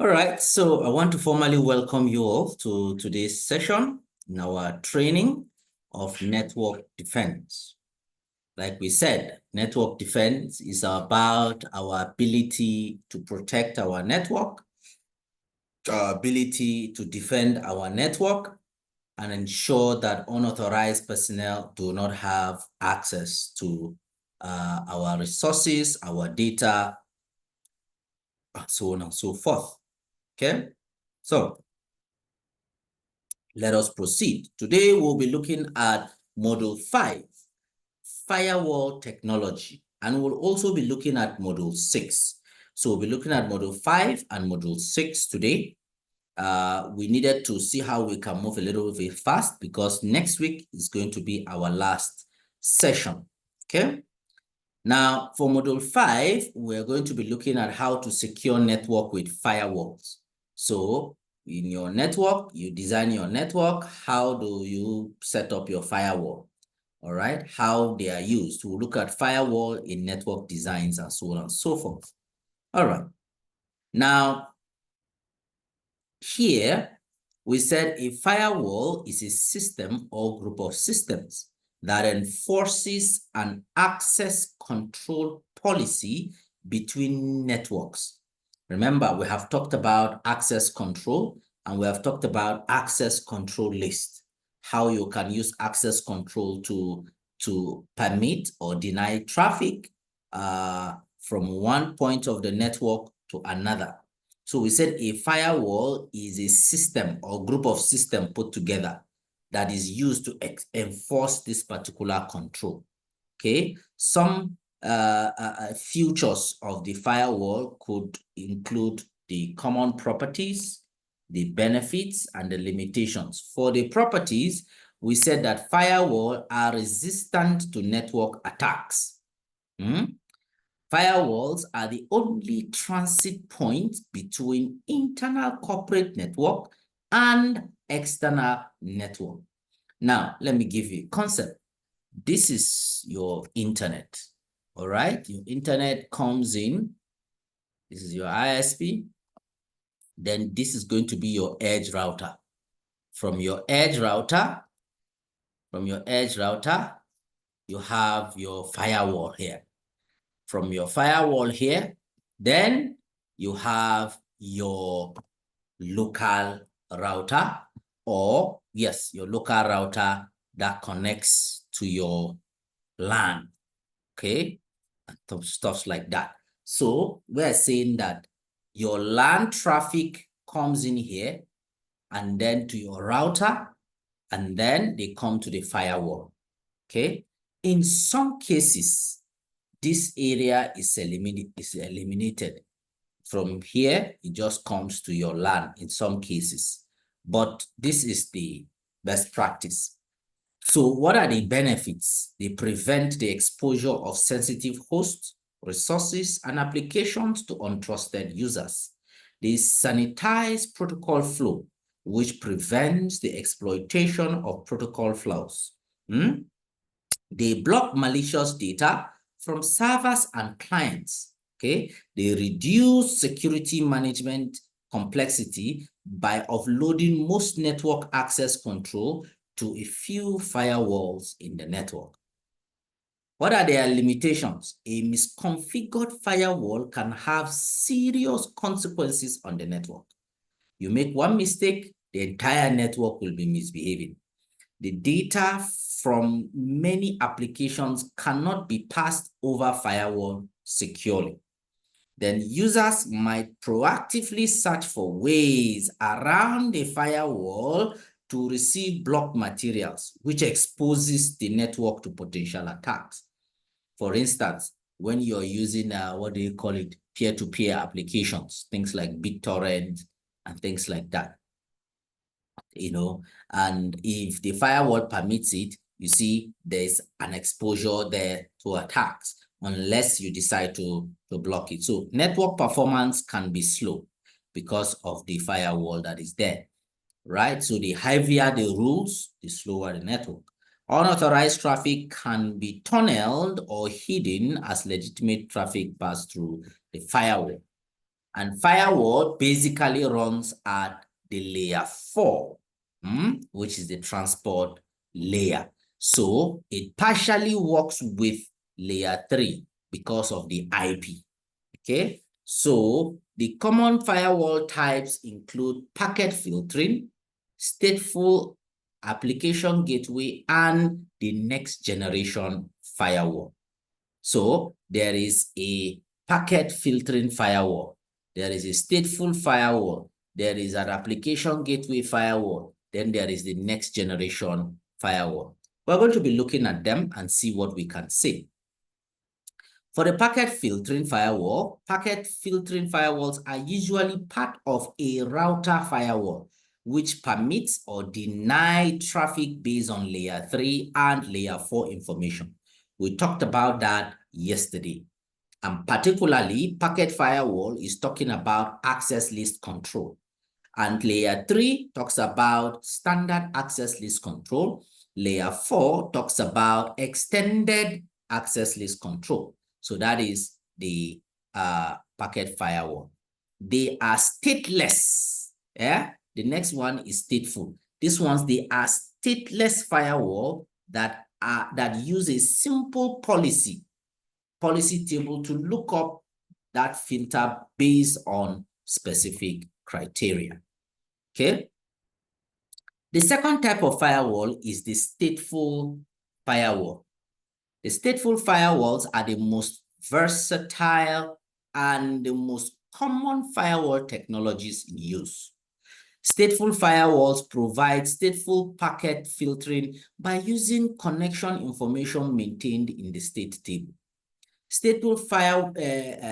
All right, so I want to formally welcome you all to today's session in our training of network defense. Like we said, network defense is about our ability to protect our network, our ability to defend our network, and ensure that unauthorized personnel do not have access to our resources, our data, and so on and so forth. Okay, so let us proceed. Today, we'll be looking at Module 5, Firewall Technology, and we'll also be looking at Module 6. So we'll be looking at Module 5 and Module 6 today. We needed to see how we can move a little bit fast because next week is going to be our last session, okay? Now, for Module 5, we're going to be looking at how to secure network with firewalls. So in your network, you design your network. How do you set up your firewall? All right, how they are used. We'll look at firewall in network designs and so on and so forth. All right. Now, here we said a firewall is a system or group of systems that enforces an access control policy between networks. Remember, we have talked about access control and we have talked about access control list, how you can use access control to permit or deny traffic from one point of the network to another. So we said a firewall is a system or group of systems put together that is used to enforce this particular control. Okay, some features of the firewall could include the common properties, the benefits, and the limitations. For the properties, we said that firewalls are resistant to network attacks. Firewalls are the only transit point between internal corporate network and external network. Now, let me give you a concept. This is your internet, all right? Your internet comes in. This is your ISP. Then this is going to be your edge router. From your edge router, you have your firewall here. From your firewall here, then you have your local router, or yes, your local router that connects to your LAN, okay? And stuff like that. So we're saying that your LAN traffic comes in here and then to your router, and then they come to the firewall, okay? In some cases, this area is eliminated. From here, it just comes to your LAN in some cases. But this is the best practice. So what are the benefits? They prevent the exposure of sensitive hosts, resources, and applications to untrusted users. They sanitize protocol flow, which prevents the exploitation of protocol flows. They block malicious data from servers and clients, okay? They reduce security management complexity by offloading most network access control to a few firewalls in the network. What are their limitations? A misconfigured firewall can have serious consequences on the network. You make one mistake, the entire network will be misbehaving. The data from many applications cannot be passed over firewall securely. Then users might proactively search for ways around the firewall to receive blocked materials, which exposes the network to potential attacks. For instance, when you're using, what do you call it, peer-to-peer applications, things like BitTorrent and things like that. You know, and if the firewall permits it, you see there's an exposure there to attacks unless you decide to block it. So network performance can be slow because of the firewall that is there, right? So the heavier the rules, the slower the network. Unauthorized traffic can be tunneled or hidden as legitimate traffic pass through the firewall. And firewall basically runs at the layer 4, which is the transport layer. So it partially works with layer 3 because of the IP. Okay, so the common firewall types include packet filtering, stateful application gateway, and the next generation firewall. So there is a packet filtering firewall. There is a stateful firewall. There is an application gateway firewall. Then there is the next generation firewall. We're going to be looking at them and see what we can say. For the packet filtering firewalls are usually part of a router firewall, which permits or denies traffic based on layer 3 and layer 4 information. We talked about that yesterday. And particularly, packet firewall is talking about access list control. And layer 3 talks about standard access list control. Layer 4 talks about extended access list control. So that is the packet firewall. They are stateless. Yeah. The next one is stateful. These ones, they are stateless firewall that use a simple policy table to look up that filter based on specific criteria. Okay. The second type of firewall is the stateful firewall. The stateful firewalls are the most versatile and the most common firewall technologies in use. Stateful firewalls provide stateful packet filtering by using connection information maintained in the state table. Stateful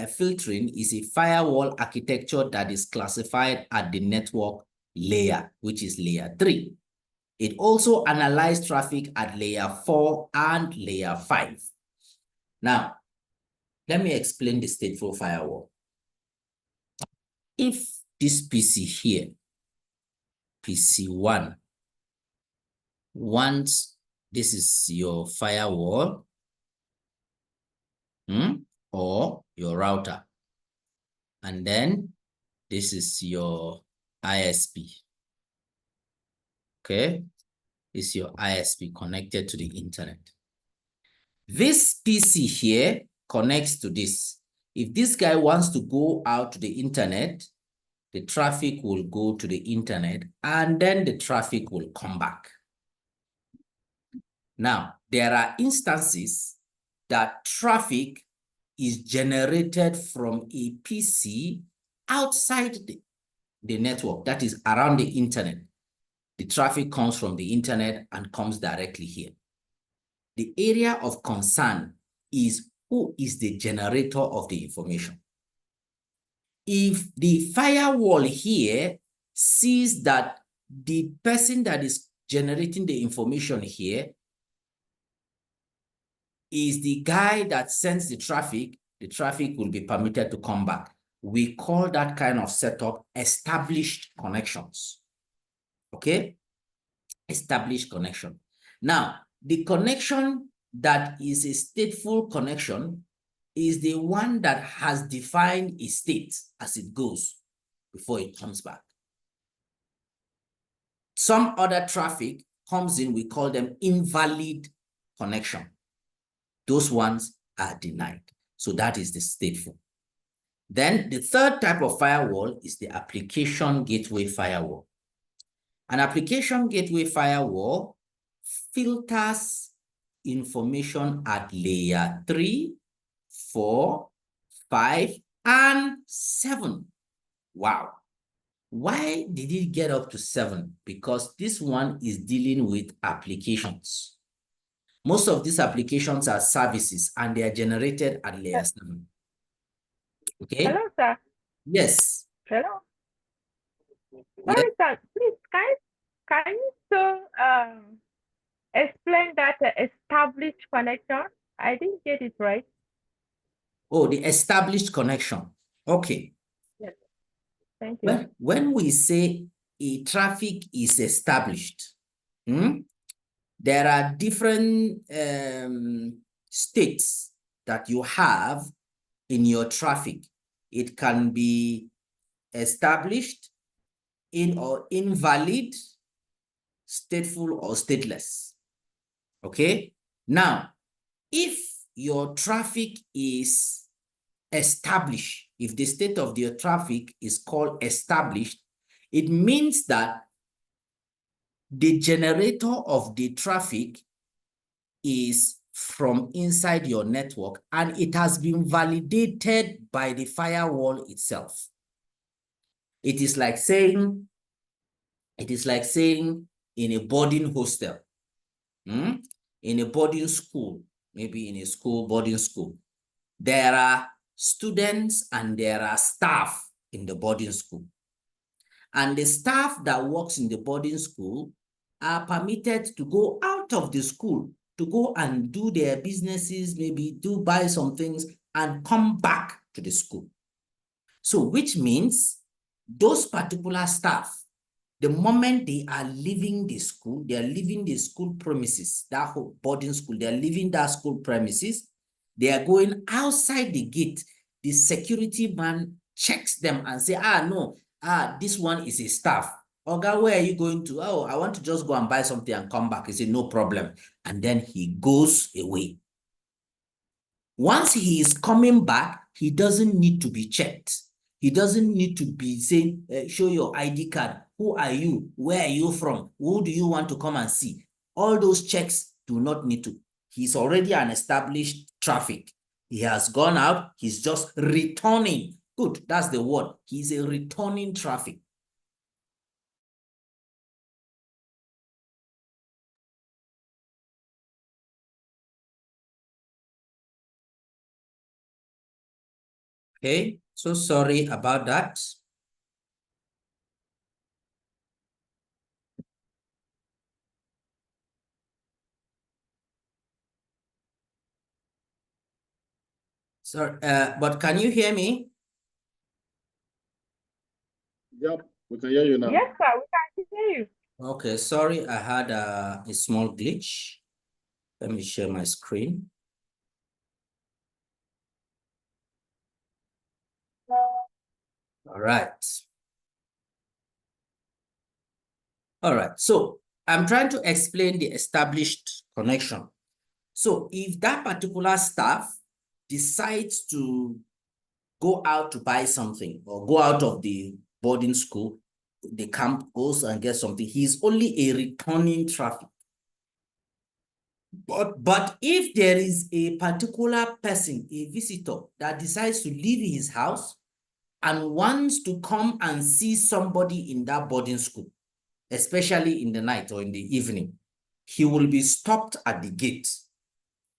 filtering is a firewall architecture that is classified at the network layer, which is layer 3. It also analyzes traffic at layer 4 and layer 5. Now, let me explain the stateful firewall. If this PC here, PC1, once this is your firewall, or your router, and then this is your ISP. Okay, this is your ISP connected to the internet. This PC here connects to this. If this guy wants to go out to the internet, the traffic will go to the internet and then the traffic will come back. Now, there are instances that traffic is generated from a PC outside the network, that is around the internet. The traffic comes from the internet and comes directly here. The area of concern is who is the generator of the information. If the firewall here sees that the person that is generating the information here is the guy that sends the traffic will be permitted to come back. We call that kind of setup established connections. Okay? Established connection. Now, the connection that is a stateful connection is the one that has defined a state as it goes before it comes back. Some other traffic comes in, we call them invalid connection. Those ones are denied. So that is the stateful. Then the third type of firewall is the application gateway firewall. An application gateway firewall filters information at layer 3, 4, 5, and 7. Wow. Why did it get up to 7? Because this one is dealing with applications. Most of these applications are services and they are generated at layer 7. Okay? Hello, sir. Yes. Hello. Yes. Sorry, sir. Please, can you explain that established connection? I didn't get it right. Oh, the established connection. Okay. Yes. Thank you. When we say a traffic is established, there are different states that you have in your traffic. It can be established, in or invalid, stateful or stateless. Okay. Now, if your traffic is established, if the state of your traffic is called established, it means that the generator of the traffic is from inside your network and it has been validated by the firewall itself. It is like saying in a boarding hostel, in a boarding school, maybe in a school, boarding school, there are students and there are staff in the boarding school. And the staff that works in the boarding school are permitted to go out of the school to go and do their businesses, maybe do buy some things and come back to the school. So which means those particular staff, the moment they are leaving the school, they are leaving the school premises, that whole boarding school, they are leaving that school premises, they are going outside the gate. The security man checks them and say, no, this one is a staff. Oga, where are you going to? Oh, I want to just go and buy something and come back. He said, no problem. And then he goes away. Once he is coming back, he doesn't need to be checked. He doesn't need to be saying, show your ID card. Who are you? Where are you from? Who do you want to come and see? All those checks do not need to. He's already an established traffic. He has gone out. He's just returning. Good, that's the word. He's a returning traffic. Okay, so sorry about that. Sorry, but can you hear me? Yep, we can hear you now. Yes, sir, we can hear you. Okay, sorry, I had a small glitch. Let me share my screen. All right. All right, so I'm trying to explain the established connection. So if that particular staff decides to go out to buy something or go out of the boarding school, the camp, goes and gets something, he's only a returning traffic. But if there is a particular person, a visitor that decides to leave his house and wants to come and see somebody in that boarding school, especially in the night or in the evening, he will be stopped at the gate.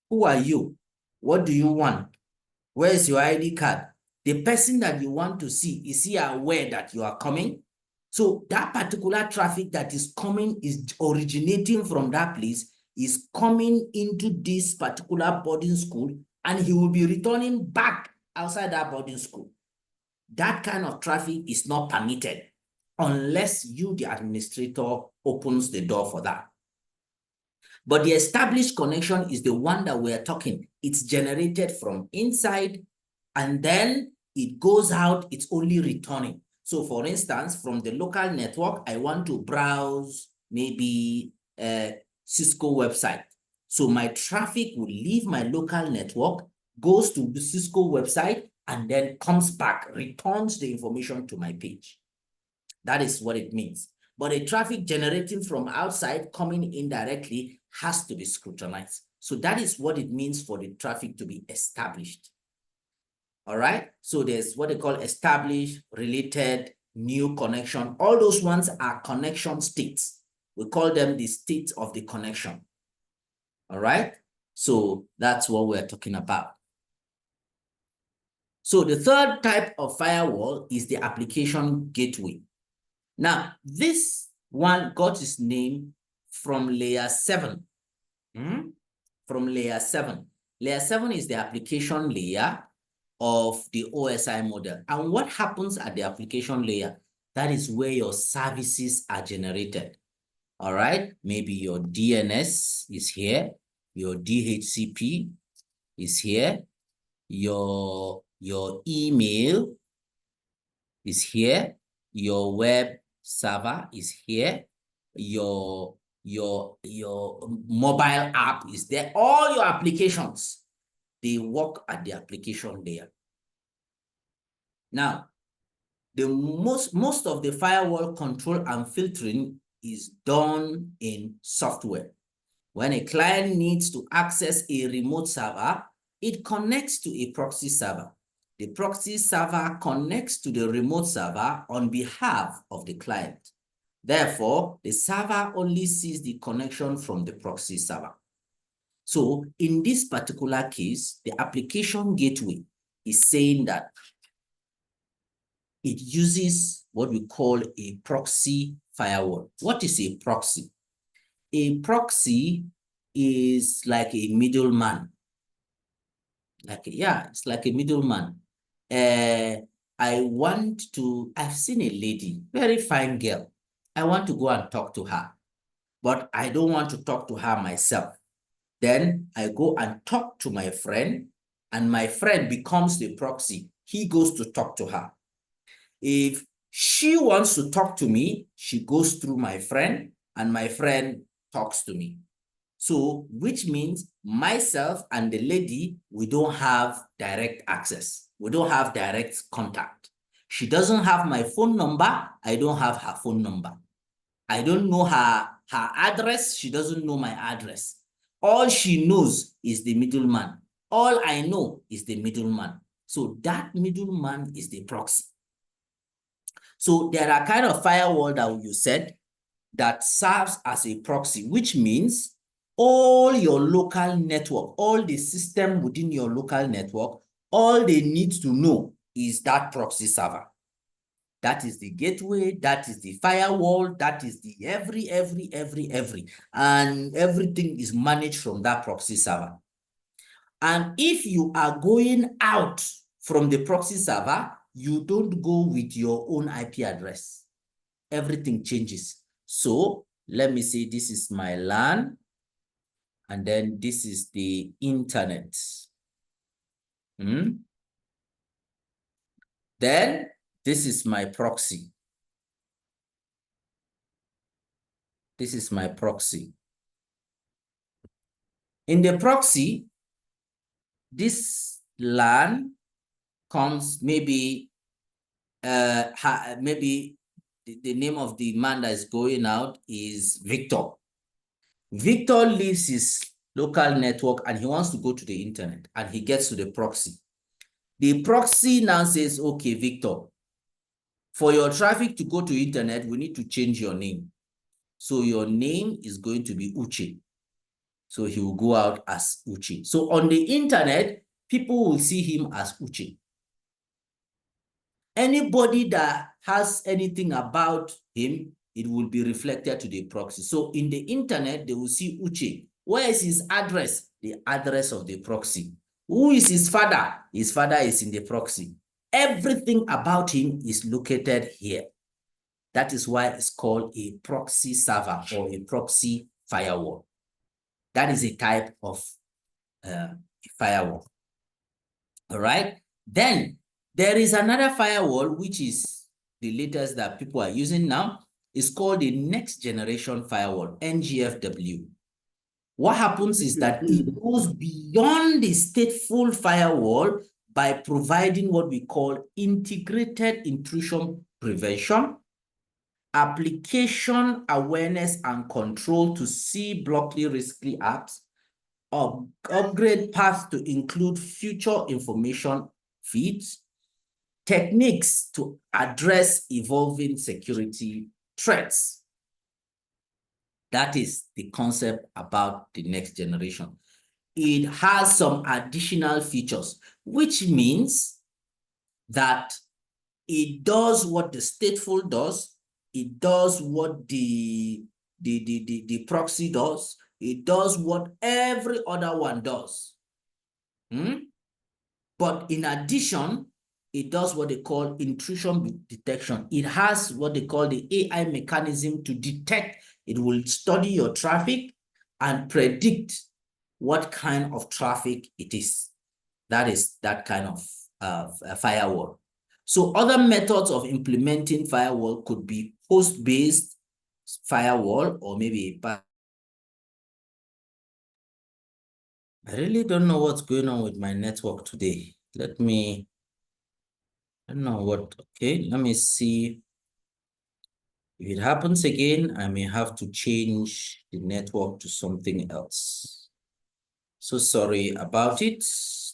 Who are you? What do you want? Where is your ID card? The person that you want to see, is he aware that you are coming? So that particular traffic that is coming is originating from that place, is coming into this particular boarding school, and he will be returning back outside that boarding school. That kind of traffic is not permitted unless you, the administrator, opens the door for that. But the established connection is the one that we're talking. It's generated from inside, and then it goes out, it's only returning. So for instance, from the local network, I want to browse maybe a Cisco website. So my traffic will leave my local network, goes to the Cisco website, and then comes back, returns the information to my page. That is what it means. But a traffic generating from outside coming in directly has to be scrutinized. So that is what it means for the traffic to be established. All right. So there's what they call established, related, new connection. All those ones are connection states. We call them the state of the connection. All right. So that's what we're talking about. So the third type of firewall is the application gateway. Now, this one got its name from layer 7. From layer 7. Layer 7 is the application layer of the OSI model. And what happens at the application layer? That is where your services are generated. All right. Maybe your DNS is here. Your DHCP is here. Your email is here. Your web server is here. Your mobile app is there. All your applications, they work at the application layer. Now, the most of the firewall control and filtering is done in software. When a client needs to access a remote server, it connects to a proxy server. The proxy server connects to the remote server on behalf of the client. Therefore, the server only sees the connection from the proxy server. So in this particular case, the application gateway is saying that it uses what we call a proxy firewall. What is a proxy? A proxy is like a middleman. It's like a middleman. I've seen a lady, very fine girl. I want to go and talk to her, but I don't want to talk to her myself. Then I go and talk to my friend, and my friend becomes the proxy. He goes to talk to her. If she wants to talk to me, she goes through my friend, and my friend talks to me. So, which means myself and the lady, we don't have direct access. We don't have direct contact. She doesn't have my phone number. I don't have her phone number. I don't know her address. She doesn't know my address. All she knows is the middleman. All I know is the middleman. So that middleman is the proxy. So there are kind of firewall that you said that serves as a proxy, which means all your local network, all the system within your local network, all they need to know is that proxy server. That is the gateway, that is the firewall, that is the every, and everything is managed from that proxy server. And if you are going out from the proxy server, you don't go with your own IP address. Everything changes. So let me say this is my LAN, and then this is the internet. Then this is my proxy. This is my proxy. In the proxy, this LAN comes maybe maybe the name of the man that is going out is Victor. Victor leaves his local network and he wants to go to the internet, and he gets to the proxy. The proxy now says, okay, Victor, for your traffic to go to internet, we need to change your name. So your name is going to be Uche. So he will go out as Uche. So on the internet, people will see him as Uche. Anybody that has anything about him, it will be reflected to the proxy. So in the internet, they will see Uche. Where is his address? The address of the proxy. Who is his father? His father is in the proxy. Everything about him is located here. That is why it's called a proxy server or a proxy firewall. That is a type of firewall. All right. Then there is another firewall, which is the latest that people are using now. It's called the next generation firewall, NGFW. What happens is that it goes beyond the stateful firewall by providing what we call integrated intrusion prevention, application awareness and control to see blockly risky apps, upgrade paths to include future information feeds, techniques to address evolving security threats. That is the concept about the next generation. It has some additional features, which means that it does what the stateful does. It does what the proxy does. It does what every other one does. But in addition, it does what they call intrusion detection. It has what they call the AI mechanism to detect. It will study your traffic and predict what kind of traffic it is. That is that kind of firewall. So other methods of implementing firewall could be host-based firewall, or maybe I really don't know what's going on with my network today. I don't know what, okay, let me see. If it happens again, I may have to change the network to something else. So sorry about it.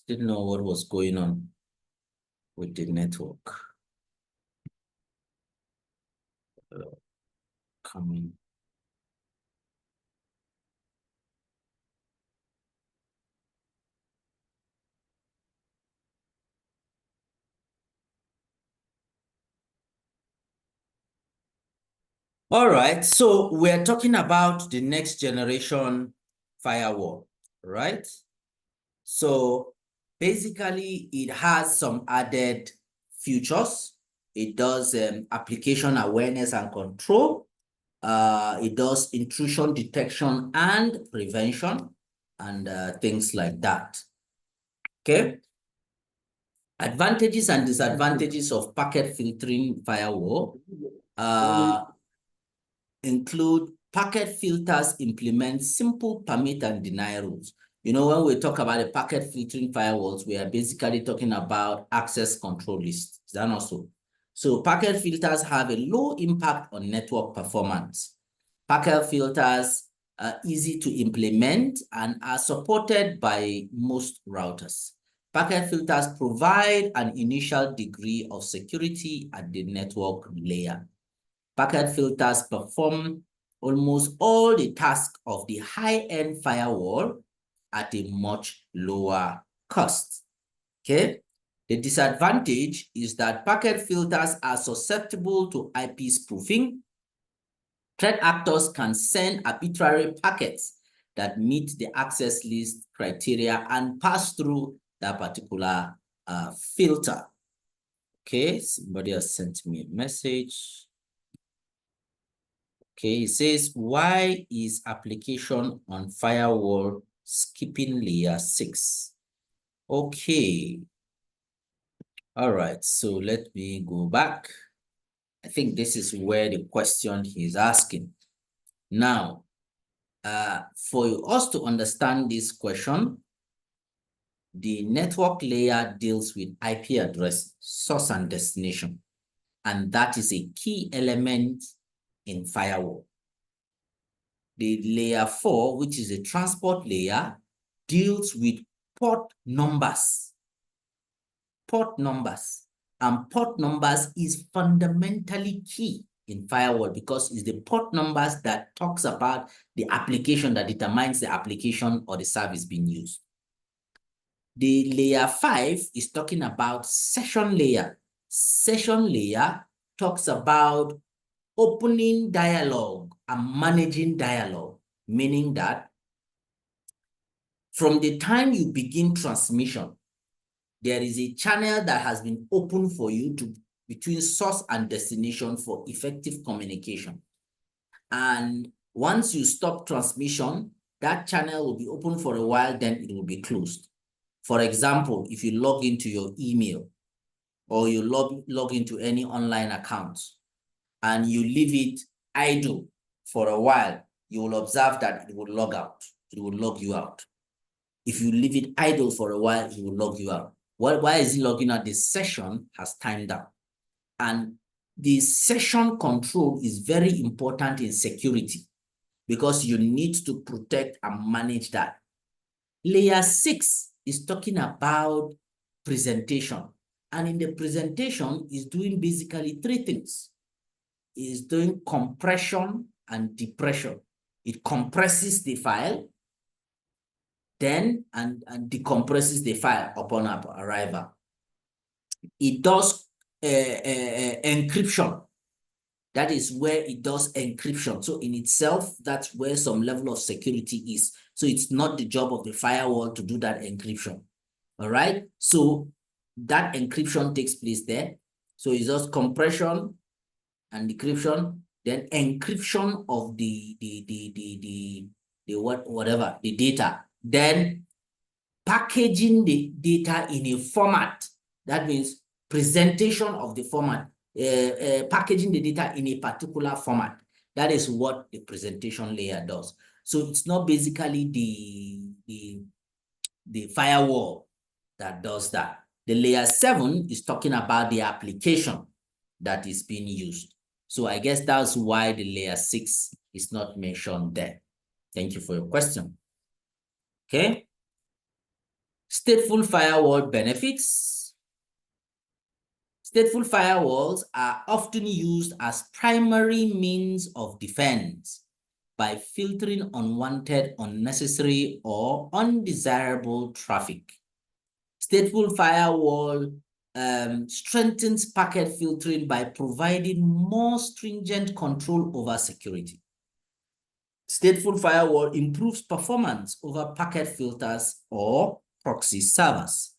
Didn't know what was going on with the network. Coming. All right, so we're talking about the next generation firewall, right? So basically, it has some added features. It does application awareness and control. It does intrusion detection and prevention, and things like that. Okay. Advantages and disadvantages of packet filtering firewall include packet filters implement simple permit and deny rules. You know, when we talk about the packet filtering firewalls, we are basically talking about access control lists. Is that not so? So packet filters have a low impact on network performance. Packet filters are easy to implement and are supported by most routers. Packet filters provide an initial degree of security at the network layer. Packet filters perform almost all the tasks of the high-end firewall at a much lower cost. Okay. The disadvantage is that packet filters are susceptible to IP spoofing. Threat actors can send arbitrary packets that meet the access list criteria and pass through that particular filter. Okay, somebody has sent me a message. Okay, it says, why is application on firewall skipping layer 6? Okay. All right, so let me go back. I think this is where the question he's asking. Now, for us to understand this question, the network layer deals with IP address, source and destination, and that is a key element in firewall. The layer 4, which is a transport layer, deals with port numbers. Port numbers. And port numbers is fundamentally key in firewall because it's the port numbers that talks about the application that determines the application or the service being used. The layer 5 is talking about session layer. Session layer talks about opening dialogue and managing dialogue, meaning that from the time you begin transmission, there is a channel that has been opened for you between source and destination for effective communication. And once you stop transmission, that channel will be open for a while, then it will be closed. For example, if you log into your email or you log into any online account and you leave it idle for a while, you will observe that it will log out. It will log you out. If you leave it idle for a while, it will log you out. Why is it logging out? The session has timed out. And the session control is very important in security because you need to protect and manage that. Layer 6 is talking about presentation. And in the presentation, is doing basically 3 things. It's doing compression and depression. It compresses the file, then and decompresses the file upon arrival. It does encryption. That is where it does encryption. So in itself, that's where some level of security is. So it's not the job of the firewall to do that encryption. All right. So that encryption takes place there. So it's just compression and decryption, then encryption of the data, then packaging the data in a format. That means presentation of the format, packaging the data in a particular format. That is what the presentation layer does. So it's not basically the firewall that does that. The layer 7 is talking about the application that is being used. So I guess that's why the layer 6 is not mentioned there. Thank you for your question. Okay. Stateful firewall benefits. Stateful firewalls are often used as primary means of defense by filtering unwanted, unnecessary, or undesirable traffic. Stateful firewall strengthens packet filtering by providing more stringent control over security. Stateful firewall improves performance over packet filters or proxy servers.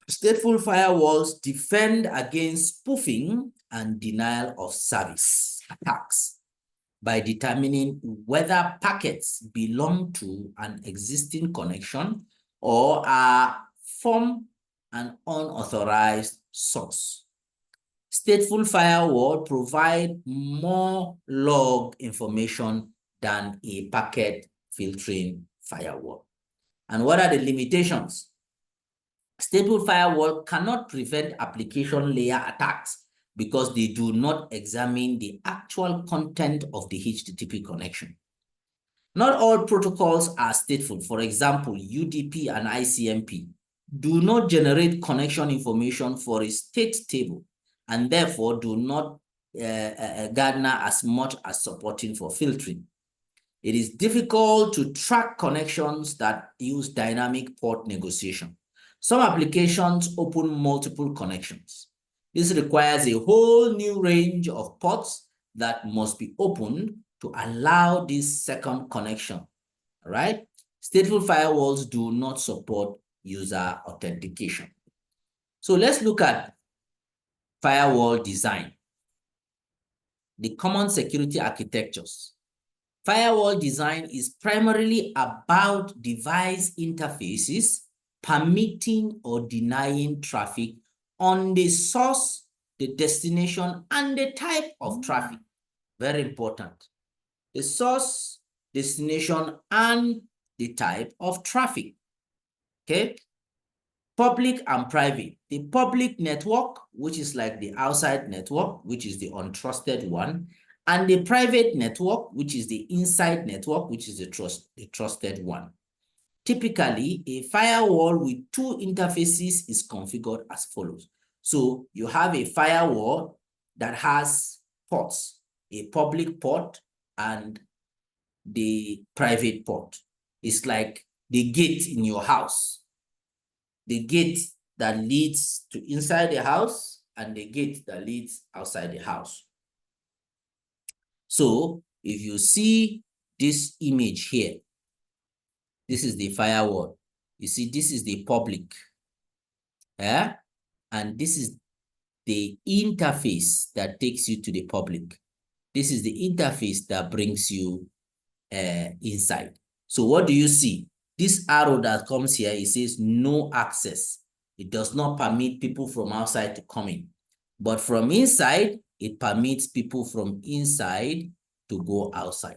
Stateful firewalls defend against spoofing and denial of service attacks by determining whether packets belong to an existing connection or are from an unauthorized source. Stateful firewall provide more log information than a packet filtering firewall. And what are the limitations? Stateful firewall cannot prevent application layer attacks because they do not examine the actual content of the HTTP connection. Not all protocols are stateful. For example, UDP and ICMP do not generate connection information for a state table and therefore do not garner as much as supporting for filtering. It is difficult to track connections that use dynamic port negotiation. Some applications open multiple connections. This requires a whole new range of ports that must be opened to allow this second connection, all right? Stateful firewalls do not support user authentication. So let's look at firewall design. The common security architectures. Firewall design is primarily about device interfaces permitting or denying traffic on the source, the destination, and the type of traffic. Very important. The source, destination, and the type of traffic. Okay? Public and private. The public network, which is like the outside network, which is the untrusted one, and the private network, which is the inside network, which is the trusted one. Typically, a firewall with two interfaces is configured as follows. So you have a firewall that has ports, a public port and the private port. It's like the gate in your house. The gate that leads to inside the house and the gate that leads outside the house. So if you see this image here, this is the firewall. You see, this is the public. Yeah? And this is the interface that takes you to the public. This is the interface that brings you inside. So what do you see? This arrow that comes here, it says no access. It does not permit people from outside to come in. But from inside, it permits people from inside to go outside.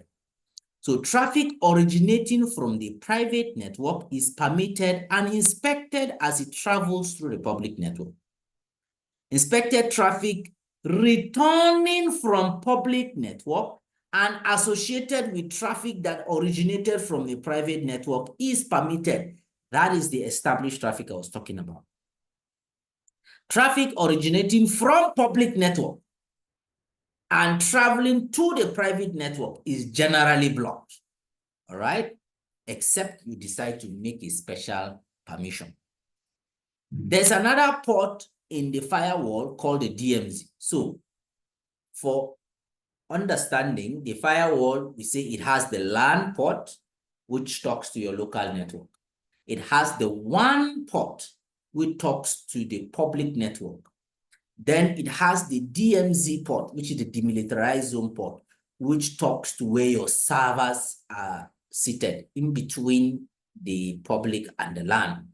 So traffic originating from the private network is permitted and inspected as it travels through the public network. Inspected traffic returning from public network and associated with traffic that originated from the private network is permitted. That is the established traffic I was talking about. Traffic originating from public network and traveling to the private network is generally blocked, all right? Except you decide to make a special permission. There's another port in the firewall called the DMZ. So for understanding the firewall, we say it has the LAN port, which talks to your local network. It has the WAN port, which talks to the public network. Then it has the DMZ port, which is the demilitarized zone port, which talks to where your servers are seated in between the public and the LAN.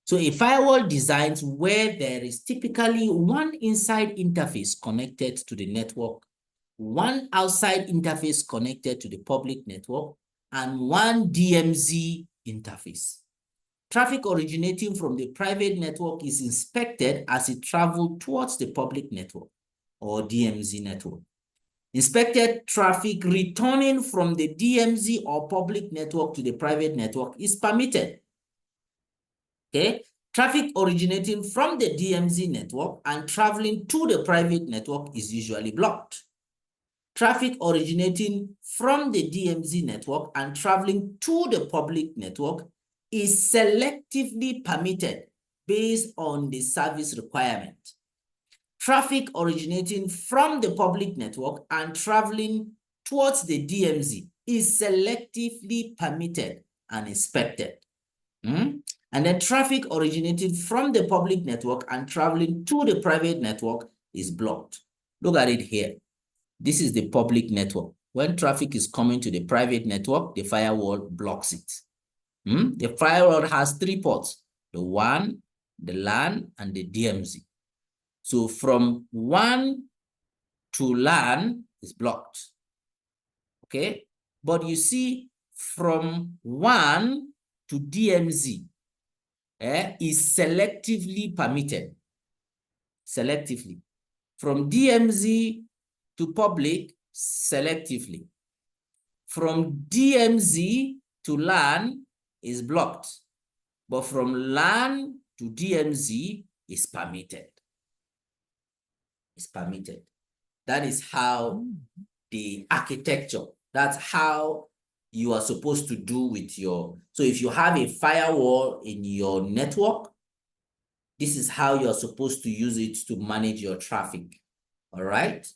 So a firewall designs where there is typically one inside interface connected to the network, one outside interface connected to the public network, and one DMZ interface. Traffic originating from the private network is inspected as it travels towards the public network or DMZ network. Inspected traffic returning from the DMZ or public network to the private network is permitted. Okay, traffic originating from the DMZ network and traveling to the private network is usually blocked. Traffic originating from the DMZ network and traveling to the public network is selectively permitted based on the service requirement. Traffic originating from the public network and traveling towards the DMZ is selectively permitted and inspected. And then traffic originating from the public network and traveling to the private network is blocked. Look at it here. This is the public network. When traffic is coming to the private network, the firewall blocks it. The firewall has 3 ports, the WAN, the LAN, and the DMZ. So from WAN to LAN is blocked. Okay? But you see, from WAN to DMZ is selectively permitted. Selectively. From DMZ to public, selectively. From DMZ to LAN is blocked. But from LAN to DMZ is permitted. It's permitted. That is how the architecture, that's how you are supposed to do with your, so if you have a firewall in your network, this is how you're supposed to use it to manage your traffic. All right.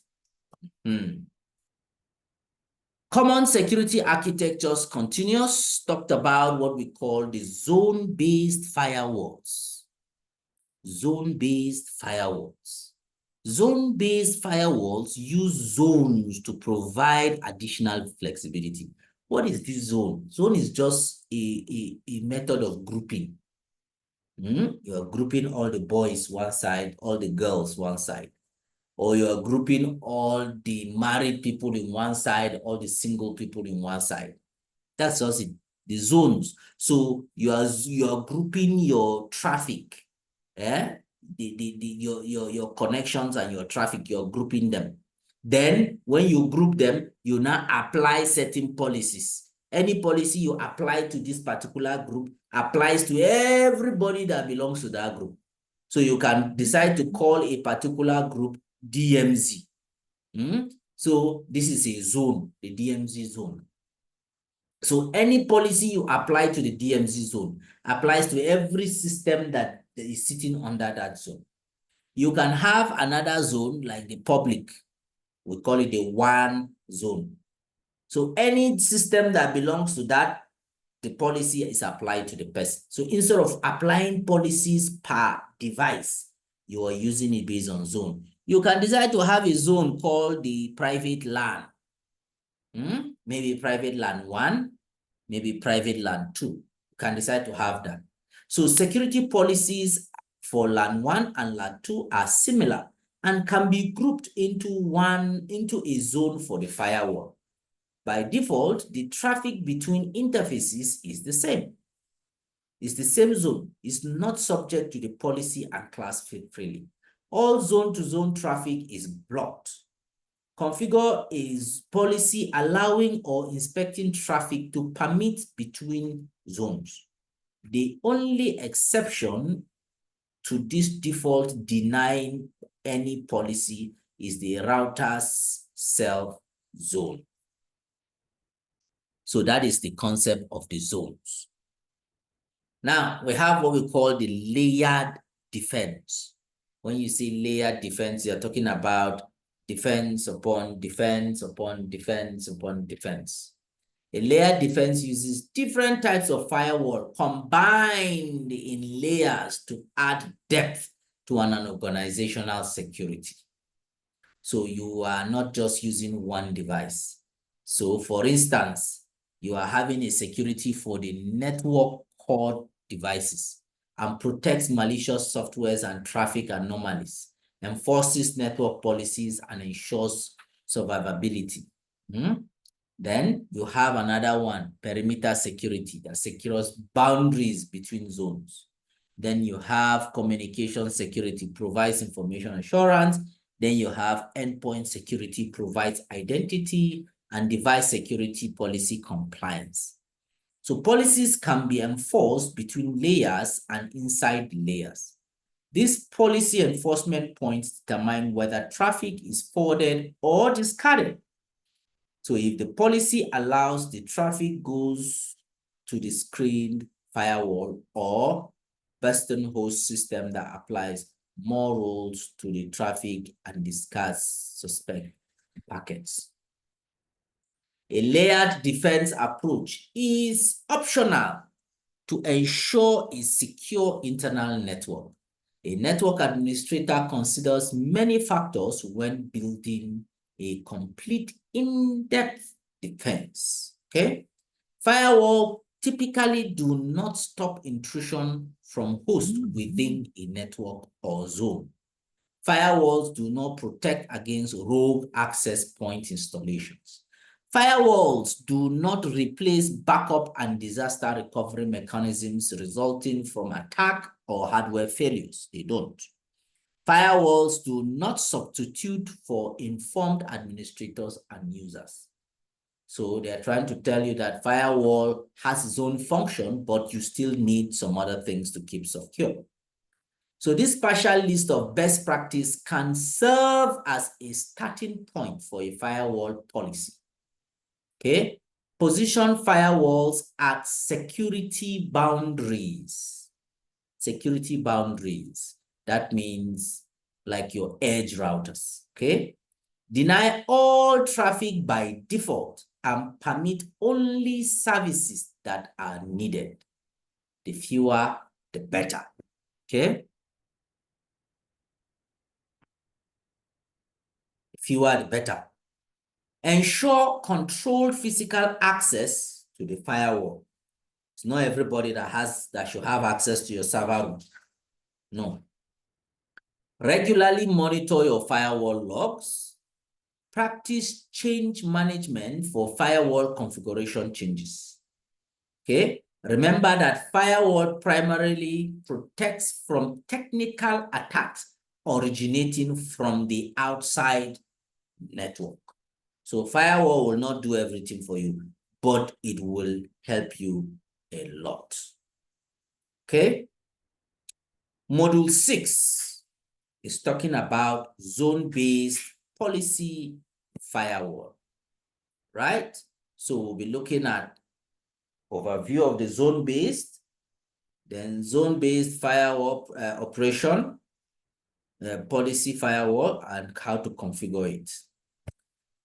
Common security architectures continuous talked about what we call the zone-based firewalls. Zone-based firewalls. Zone-based firewalls use zones to provide additional flexibility. What is this zone? Zone is just a method of grouping. You're grouping all the boys one side, all the girls one side. Or you're grouping all the married people in one side, all the single people in one side. That's just it, the zones. So you are grouping your traffic, your connections and your traffic, you're grouping them. Then when you group them, you now apply certain policies. Any policy you apply to this particular group applies to everybody that belongs to that group. So you can decide to call a particular group DMZ. So this is a zone, the DMZ zone. So any policy you apply to the DMZ zone applies to every system that is sitting under that zone. You can have another zone like the public. We call it the WAN zone. So any system that belongs to that, the policy is applied to the person. So instead of applying policies per device, you are using it based on zone. You can decide to have a zone called the private LAN. Maybe private LAN 1, maybe private LAN 2. You can decide to have that. So security policies for LAN 1 and LAN 2 are similar and can be grouped into a zone for the firewall. By default, the traffic between interfaces is the same. It's the same zone. It's not subject to the policy and class freely. All zone-to-zone traffic is blocked. Configure is policy allowing or inspecting traffic to permit between zones. The only exception to this default denying any policy is the router's self-zone. So that is the concept of the zones. Now, we have what we call the layered defense. When you say layered defense, you're talking about defense upon defense upon defense upon defense. A layered defense uses different types of firewall combined in layers to add depth to an organizational security. So you are not just using one device. So for instance, you are having a security for the network core devices. and protects malicious softwares and traffic anomalies, enforces network policies, and ensures survivability. Then you have another one, perimeter security, that secures boundaries between zones. Then you have communication security, provides information assurance. Then you have endpoint security, provides identity, and device security policy compliance. So policies can be enforced between layers and inside layers. These policy enforcement points determine whether traffic is forwarded or discarded. So if the policy allows the traffic goes to the screened firewall or Western host system that applies more rules to the traffic and discards suspect packets. A layered defense approach is optional to ensure a secure internal network. A network administrator considers many factors when building a complete in-depth defense, okay? Firewall typically do not stop intrusion from hosts within a network or zone. Firewalls do not protect against rogue access point installations. Firewalls do not replace backup and disaster recovery mechanisms resulting from attack or hardware failures. They don't. Firewalls do not substitute for informed administrators and users. So they're trying to tell you that firewall has its own function, but you still need some other things to keep secure. So this partial list of best practice can serve as a starting point for a firewall policy. Okay, position firewalls at security boundaries. Security boundaries. That means like your edge routers, okay? Deny all traffic by default and permit only services that are needed. The fewer, the better, okay? The fewer, the better. Ensure controlled physical access to the firewall. It's not everybody that should have access to your server room. No. Regularly monitor your firewall logs. Practice change management for firewall configuration changes. Okay? Remember that firewall primarily protects from technical attacks originating from the outside network. So firewall will not do everything for you, but it will help you a lot. Okay? Module 6 is talking about zone-based policy firewall, right? So we'll be looking at overview of the zone-based, then zone-based firewall operation, policy firewall, and how to configure it.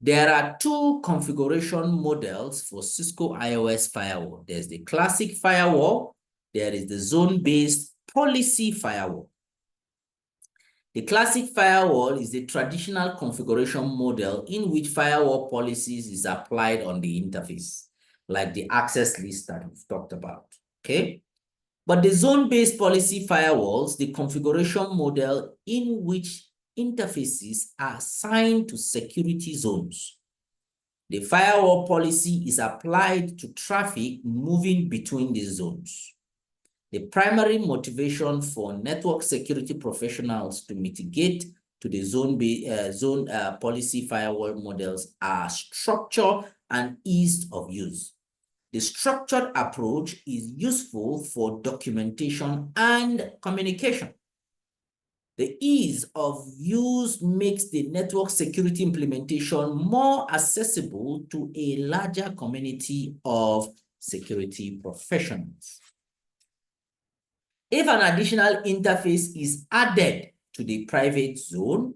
There are two configuration models for Cisco IOS firewall. There's the classic firewall. There is the zone-based policy firewall. The classic firewall is the traditional configuration model in which firewall policies is applied on the interface, like the access list that we've talked about, okay? But the zone-based policy firewalls, the configuration model in which interfaces are assigned to security zones. The firewall policy is applied to traffic moving between these zones. The primary motivation for network security professionals to mitigate to the zone policy firewall models are structure and ease of use. The structured approach is useful for documentation and communication. The ease of use makes the network security implementation more accessible to a larger community of security professionals. If an additional interface is added to the private zone,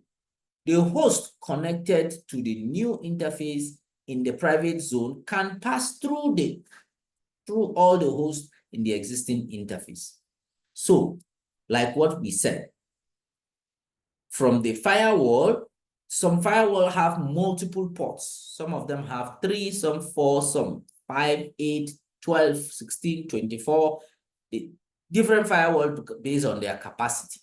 the host connected to the new interface in the private zone can pass through all the hosts in the existing interface. So, like what we said, from the firewall, some firewall have multiple ports. Some of them have 3, some 4, some 5, 8, 12, 16, 24. different firewall based on their capacity.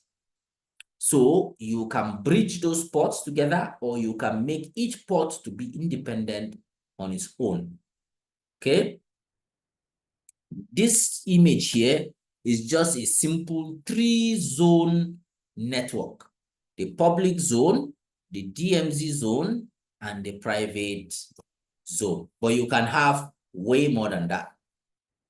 So you can bridge those ports together, or you can make each port to be independent on its own. Okay. This image here is just a simple 3-zone network: the public zone, the DMZ zone, and the private zone. But you can have way more than that,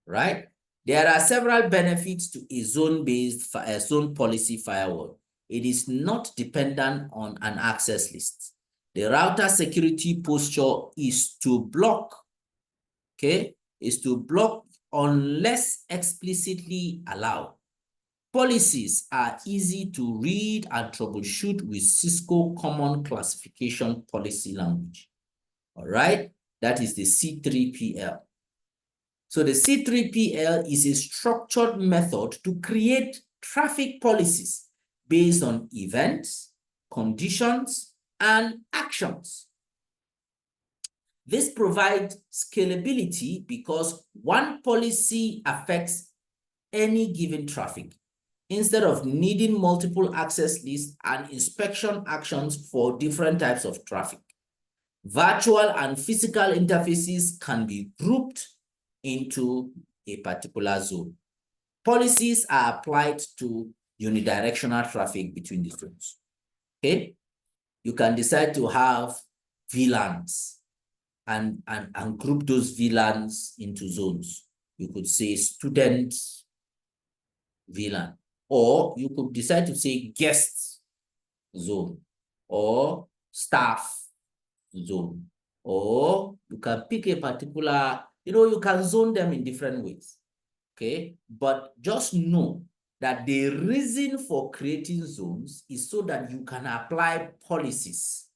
right? There are several benefits to a zone-based zone policy firewall. It is not dependent on an access list. The router security posture is to block, okay, is to block unless explicitly allowed. Policies are easy to read and troubleshoot with Cisco Common Classification Policy Language. All right, that is the C3PL. So the C3PL is a structured method to create traffic policies based on events, conditions, and actions. This provides scalability because one policy affects any given traffic, instead of needing multiple access lists and inspection actions for different types of traffic. Virtual and physical interfaces can be grouped into a particular zone. Policies are applied to unidirectional traffic between the zones. Okay, you can decide to have VLANs and group those VLANs into zones. You could say student VLAN, or you could decide to say guest zone, or staff zone, or you can pick a particular, you can zone them in different ways. Okay, but just know that the reason for creating zones is so that you can apply policies.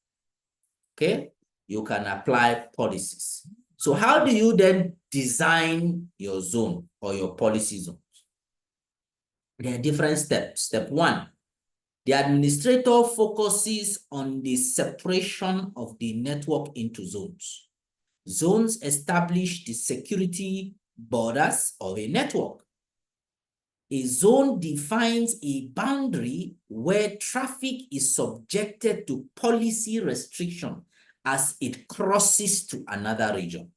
Okay, you can apply policies. So how do you then design your zone or your policy zones? There are different steps. Step 1, the administrator focuses on the separation of the network into zones. Zones establish the security borders of a network. A zone defines a boundary where traffic is subjected to policy restriction as it crosses to another region.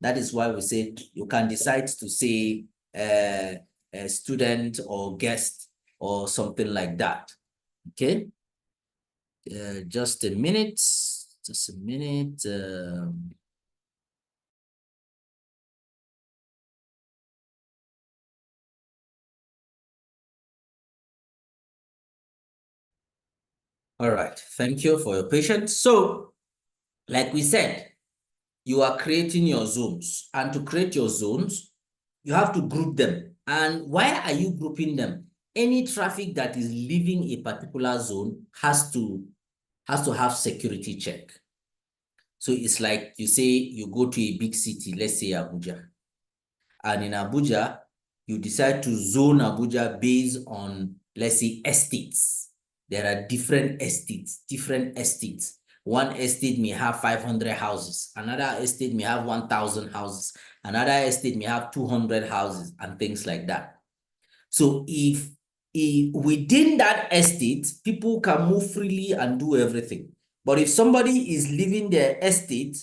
That is why we say you can decide to say a student or guest or something like that. Okay. Just a minute. Just a minute. All right. Thank you for your patience. So, like we said, you are creating your zones, and to create your zones, you have to group them. And why are you grouping them? Any traffic that is leaving a particular zone has to have security check. So it's like you say you go to a big city, let's say Abuja. And in Abuja, you decide to zone Abuja based on, let's say, estates. There are different estates. One estate may have 500 houses. Another estate may have 1,000 houses. Another estate may have 200 houses and things like that. So if within that estate, people can move freely and do everything. But if somebody is leaving their estate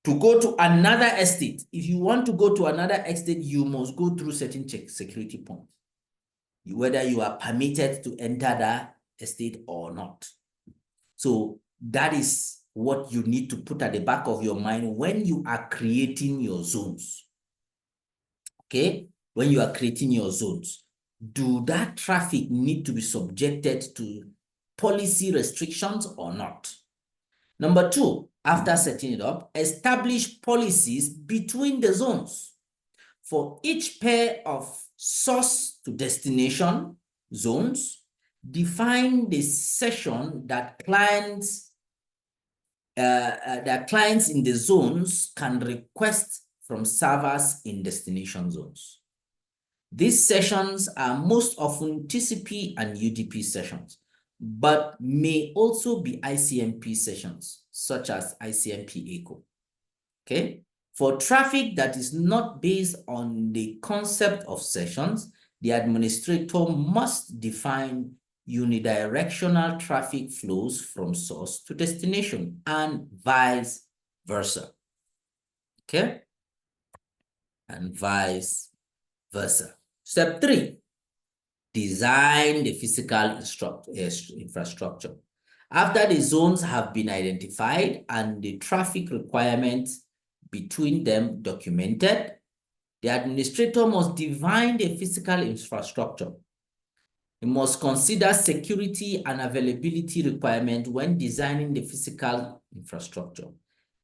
to go to another estate, if you want to go to another estate, you must go through certain security points, whether you are permitted to enter that estate or not. So that is what you need to put at the back of your mind when you are creating your zones. Okay? When you are creating your zones, do that traffic need to be subjected to policy restrictions or not? Number 2, after setting it up, establish policies between the zones. For each pair of source to destination zones, define the session that clients in the zones can request from servers in destination zones. These sessions are most often TCP and UDP sessions, but may also be ICMP sessions, such as ICMP echo. Okay. For traffic that is not based on the concept of sessions, the administrator must define unidirectional traffic flows from source to destination and vice versa. Okay? And vice versa. Step 3, design the physical infrastructure. After the zones have been identified and the traffic requirements between them documented, the administrator must define the physical infrastructure. He must consider security and availability requirements when designing the physical infrastructure.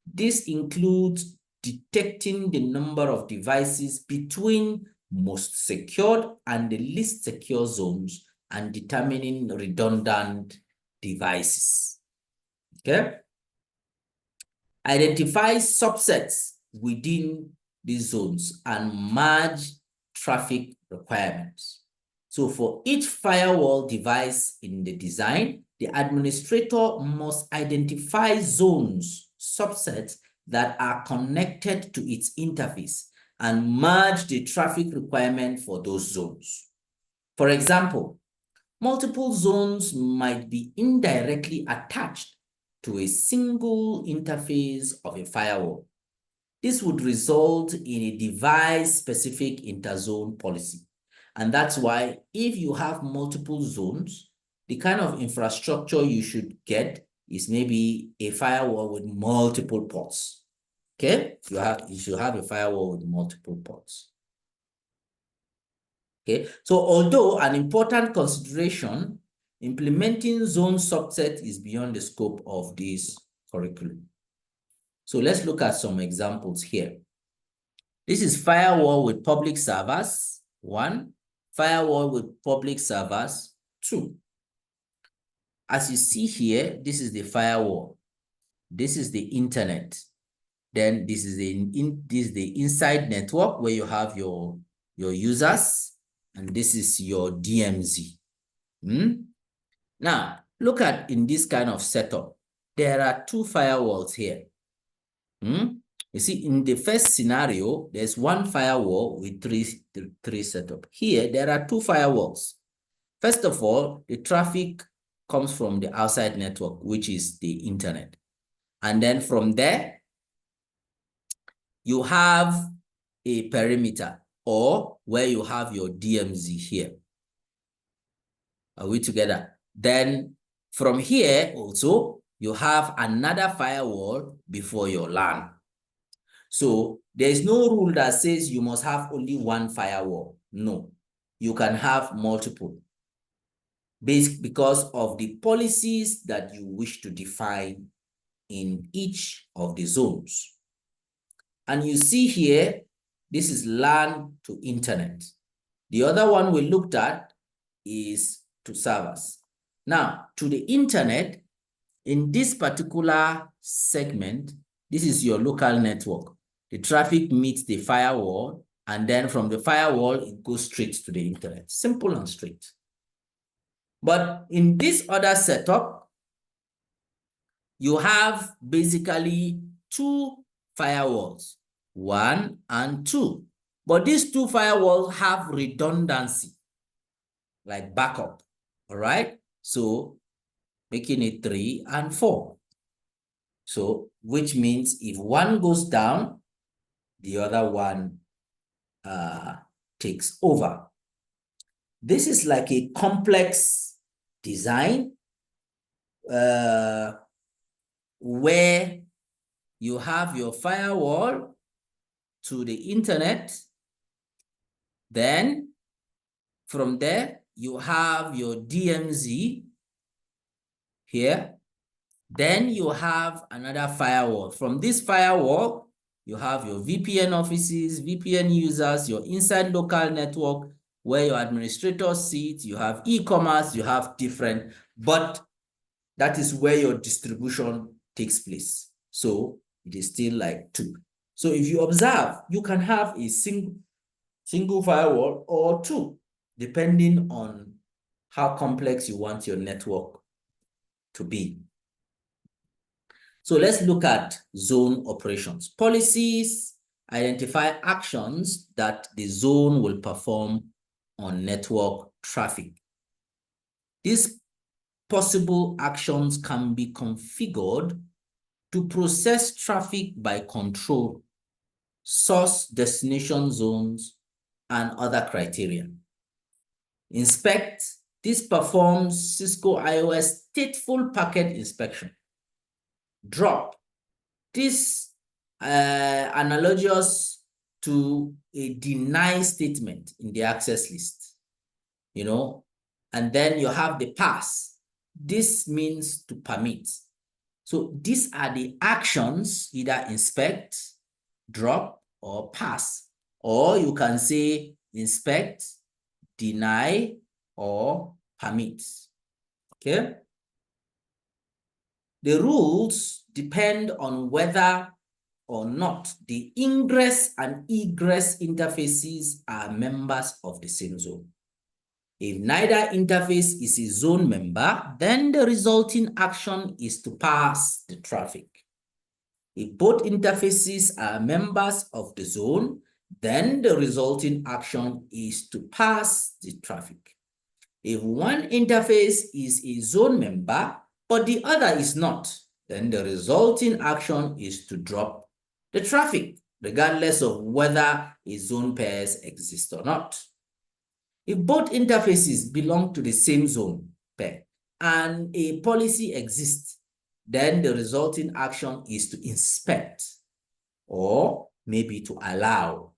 This includes detecting the number of devices between most secured and the least secure zones and determining redundant devices. Okay? Identify subsets within these zones and merge traffic requirements. So for each firewall device in the design, the administrator must identify zones, subsets that are connected to its interface and merge the traffic requirement for those zones. For example, multiple zones might be indirectly attached to a single interface of a firewall. This would result in a device-specific interzone policy. And that's why if you have multiple zones, the kind of infrastructure you should get is maybe a firewall with multiple ports. Okay? You should have a firewall with multiple ports. Okay? So although an important consideration, implementing zone subset is beyond the scope of this curriculum. So let's look at some examples here. This is firewall with public servers, 1. Firewall with public servers, 2. As you see here, this is the firewall. This is the internet. Then this is the inside network where you have your users, and this is your DMZ. Now, look at in this kind of setup. There are 2 firewalls here. You see, in the first scenario, there's 1 firewall with three setup. Here, there are 2 firewalls. First of all, the traffic comes from the outside network, which is the internet. And then from there, you have a perimeter, or where you have your DMZ here. Are we together? Then from here also, you have another firewall before your LAN. So there is no rule that says you must have only 1 firewall. No, you can have multiple, because of the policies that you wish to define in each of the zones. And you see here, this is LAN to internet. The other one we looked at is to servers. Now, to the internet, in this particular segment, this is your local network. The traffic meets the firewall, and then from the firewall, it goes straight to the internet. Simple and straight. But in this other setup, you have basically 2 firewalls, 1 and 2. But these 2 firewalls have redundancy, like backup, all right? So making it 3 and 4. So, which means if one goes down, the other one takes over. This is like a complex design where you have your firewall to the internet. Then from there, you have your DMZ here. Then you have another firewall. From this firewall, you have your VPN offices, VPN users, your inside local network where your administrator sits, you have e-commerce, you have different, but that is where your distribution takes place. So it is still like 2. So if you observe, you can have a single firewall or 2, depending on how complex you want your network to be. So let's look at zone operations. Policies identify actions that the zone will perform on network traffic. These possible actions can be configured to process traffic by control, source destination zones, and other criteria. Inspect. This performs Cisco IOS stateful packet inspection. Drop. This analogous to a deny statement in the access list, and then you have the pass. This means to permit. So these are the actions, either inspect, drop, or pass. Or you can say inspect, deny, or permit. Okay? The rules depend on whether or not the ingress and egress interfaces are members of the same zone. If neither interface is a zone member, then the resulting action is to pass the traffic. If both interfaces are members of the zone, then the resulting action is to pass the traffic. If one interface is a zone member, but the other is not, then the resulting action is to drop the traffic, regardless of whether a zone pairs exist or not. If both interfaces belong to the same zone pair and a policy exists, then the resulting action is to inspect, or maybe to allow,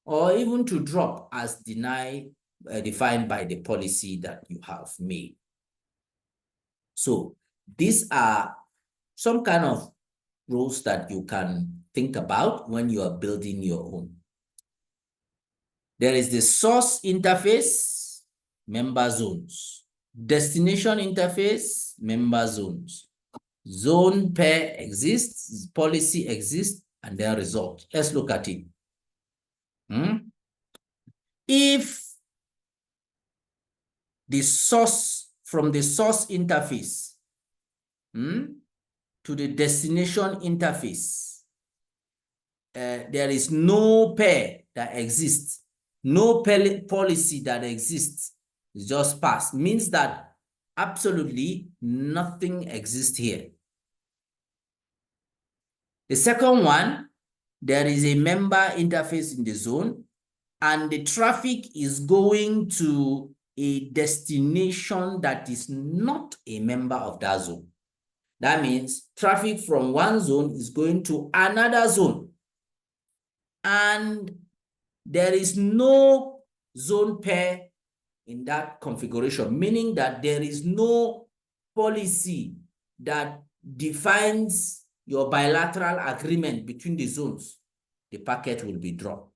or even to drop as defined by the policy that you have made. So these are some kind of rules that you can think about when you are building your own. There is the source interface, member zones. Destination interface, member zones. Zone pair exists, policy exists, and their result. Let's look at it. If the source, from the source interface to the destination interface, there is no pair that exists, no policy that exists, it's just pass, means that absolutely nothing exists here. The second one, there is a member interface in the zone, and the traffic is going to a destination that is not a member of that zone. That means traffic from one zone is going to another zone, and there is no zone pair in that configuration, meaning that there is no policy that defines your bilateral agreement between the zones. The packet will be dropped.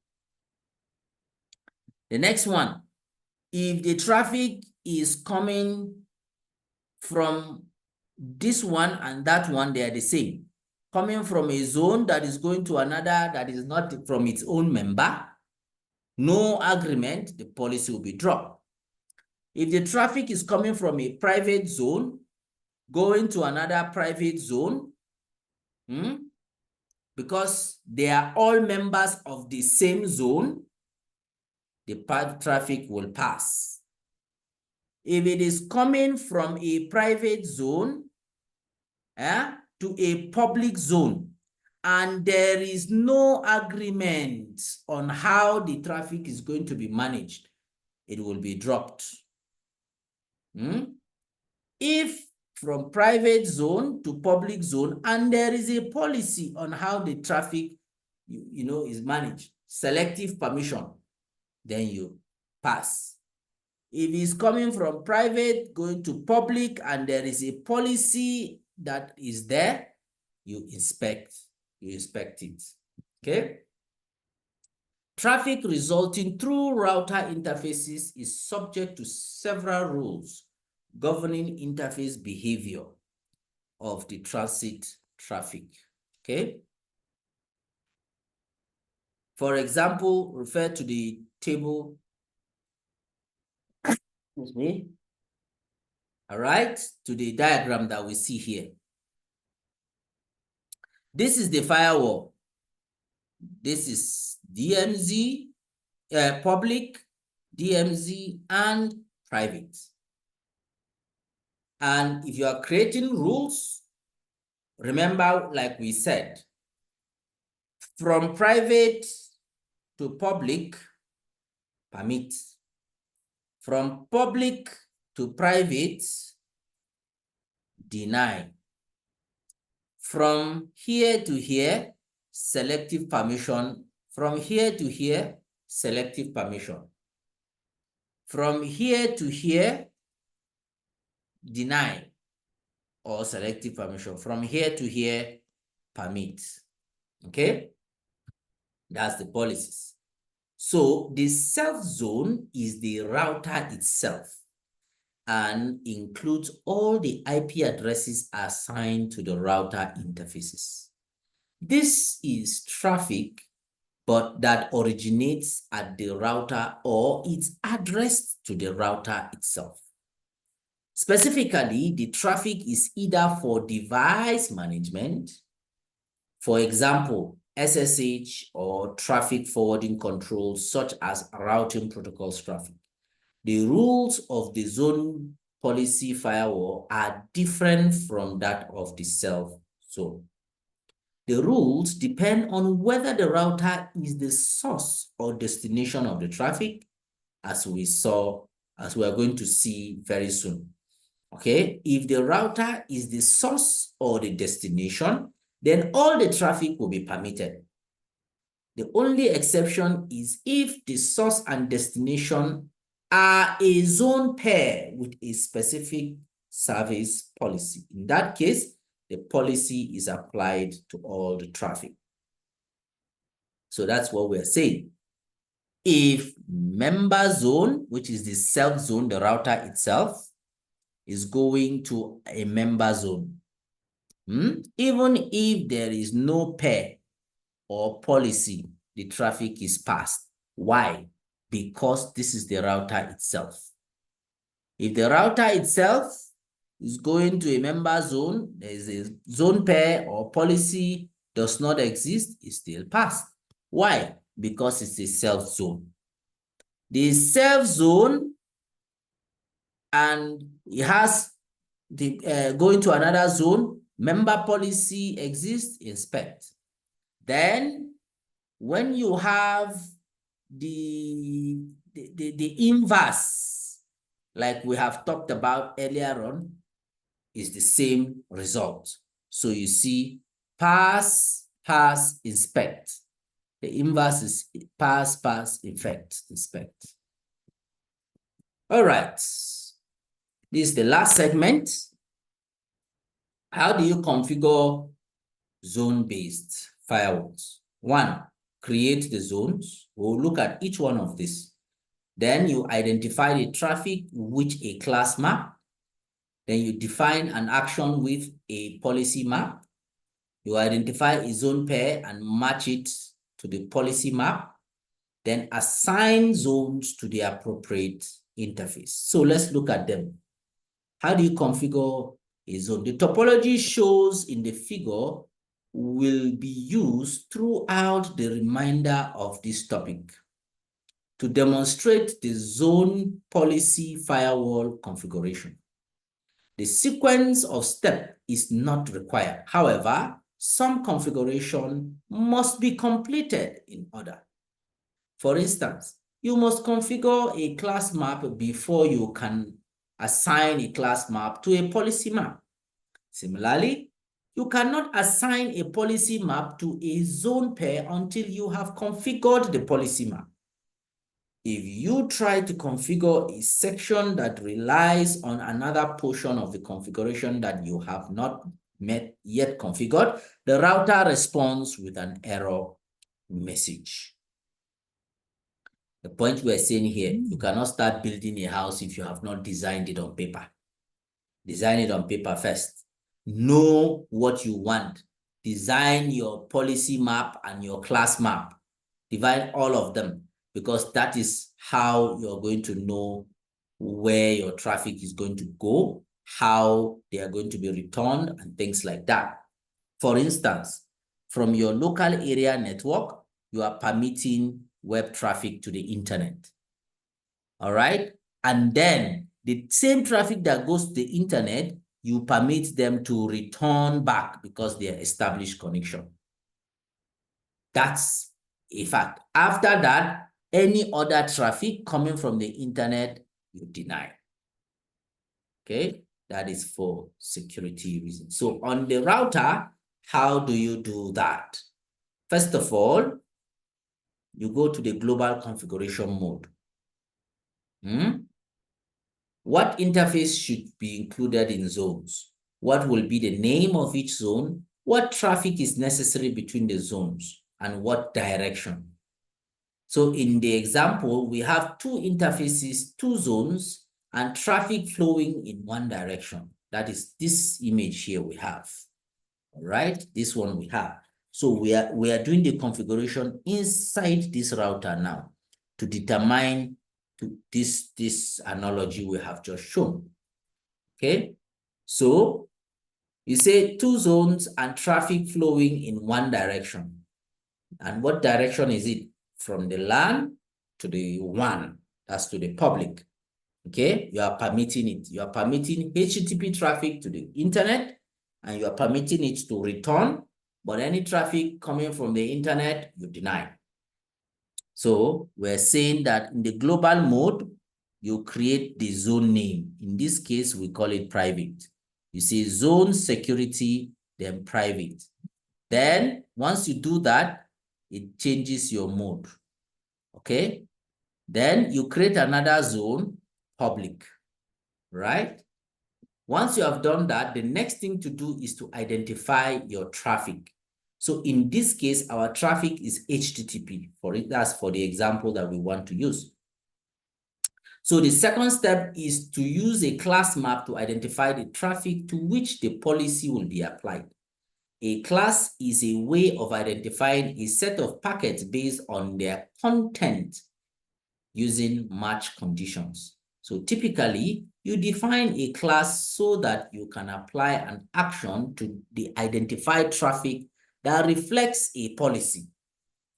The next one, if the traffic is coming from this one and that one, they are the same. Coming from a zone that is going to another that is not from its own member, no agreement, the policy will be dropped. If the traffic is coming from a private zone, going to another private zone, because they are all members of the same zone, the traffic will pass. If it is coming from a private zone to a public zone, and there is no agreement on how the traffic is going to be managed, it will be dropped. If from private zone to public zone, and there is a policy on how the traffic is managed, selective permission, then you pass. If it's coming from private going to public and there is a policy that is there, you inspect it. Okay? Traffic resulting through router interfaces is subject to several rules governing interface behavior of the transit traffic. Okay? For example, refer to the table. Excuse me. All right, to the diagram that we see here. This is the firewall. This is DMZ, public, DMZ, and private. And if you are creating rules, remember, like we said, from private to public, permit. From public to private, deny. From here to here, selective permission. From here to here, selective permission. From here to here, deny or selective permission. From here to here, permit. Okay? That's the policies. So the self zone is the router itself and includes all the IP addresses assigned to the router interfaces. This is traffic, but that originates at the router or it's addressed to the router itself. Specifically, the traffic is either for device management, for example, SSH or traffic forwarding controls such as routing protocols traffic. The rules of the zone policy firewall are different from that of the self zone. The rules depend on whether the router is the source or destination of the traffic, as we are going to see very soon. Okay, if the router is the source or the destination, then all the traffic will be permitted. The only exception is if the source and destination are a zone pair with a specific service policy. In that case, the policy is applied to all the traffic. So that's what we're saying. If member zone, which is the self zone, the router itself, is going to a member zone, even if there is no pair or policy, the traffic is passed. Why? Because this is the router itself. If the router itself is going to a member zone, there is a zone pair or policy does not exist, it's still passed. Why? Because it's a self zone. The self zone and it has the going to another zone, member policy exists, inspect. Then when you have the inverse, like we have talked about earlier on, is the same result. So you see pass, pass, inspect. The inverse is pass, pass, inspect. All right. This is the last segment. How do you configure zone-based firewalls? One, create the zones. We'll look at each one of these. Then you identify the traffic with a class map. Then you define an action with a policy map. You identify a zone pair and match it to the policy map. Then assign zones to the appropriate interface. So let's look at them. How do you configure a zone? The topology shows in the figure will be used throughout the remainder of this topic to demonstrate the zone policy firewall configuration. The sequence of steps is not required. However, some configuration must be completed in order. For instance, you must configure a class map before you can assign a class map to a policy map. Similarly, you cannot assign a policy map to a zone pair until you have configured the policy map. If you try to configure a section that relies on another portion of the configuration that you have not yet configured, the router responds with an error message. The point we're saying here, you cannot start building a house if you have not designed it on paper. Design it on paper first. Know what you want. Design your policy map and your class map. Divide all of them, because that is how you're going to know where your traffic is going to go, how they are going to be returned, and things like that. For instance, from your local area network, you are permitting web traffic to the internet. All right. And then the same traffic that goes to the internet, you permit them to return back because they are established connection. That's a fact. After that, any other traffic coming from the internet, you deny. Okay, that is for security reasons. So on the router, how do you do that? First of all, you go to the global configuration mode. What interface should be included in zones? What will be the name of each zone? What traffic is necessary between the zones? And what direction? So in the example, we have two interfaces, two zones, and traffic flowing in one direction. That is this image here we have. All right, this one we have. So we are doing the configuration inside this router now to determine this analogy we have just shown. Okay, so you say two zones and traffic flowing in one direction. And what direction is it? From the LAN to the WAN, that's to the public. Okay, you are permitting it. You are permitting HTTP traffic to the internet, and you are permitting it to return, but any traffic coming from the internet, you deny. So we're saying that in the global mode, you create the zone name. In this case, we call it private. You see zone security, then private. Then once you do that, it changes your mode. Okay. Then you create another zone, public, right? Once you have done that, the next thing to do is to identify your traffic. So in this case, our traffic is HTTP. That's for the example that we want to use. So the second step is to use a class map to identify the traffic to which the policy will be applied. A class is a way of identifying a set of packets based on their content using match conditions. So typically, you define a class so that you can apply an action to the identified traffic that reflects a policy.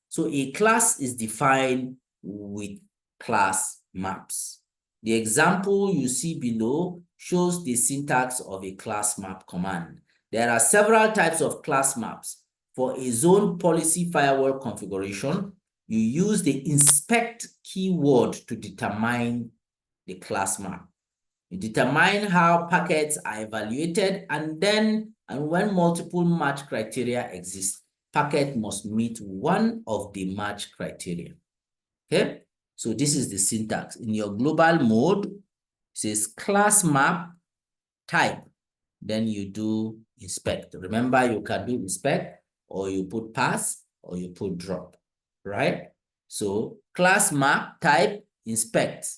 So a class is defined with class maps. The example you see below shows the syntax of a class map command. There are several types of class maps. For a zone policy firewall configuration, you use the inspect keyword to determine the class map. You determine how packets are evaluated, and when multiple match criteria exist, packet must meet one of the match criteria. Okay, so this is the syntax. In your global mode, it says class map type, then you do inspect. Remember, you can do inspect, or you put pass, or you put drop, right? So class map type inspect.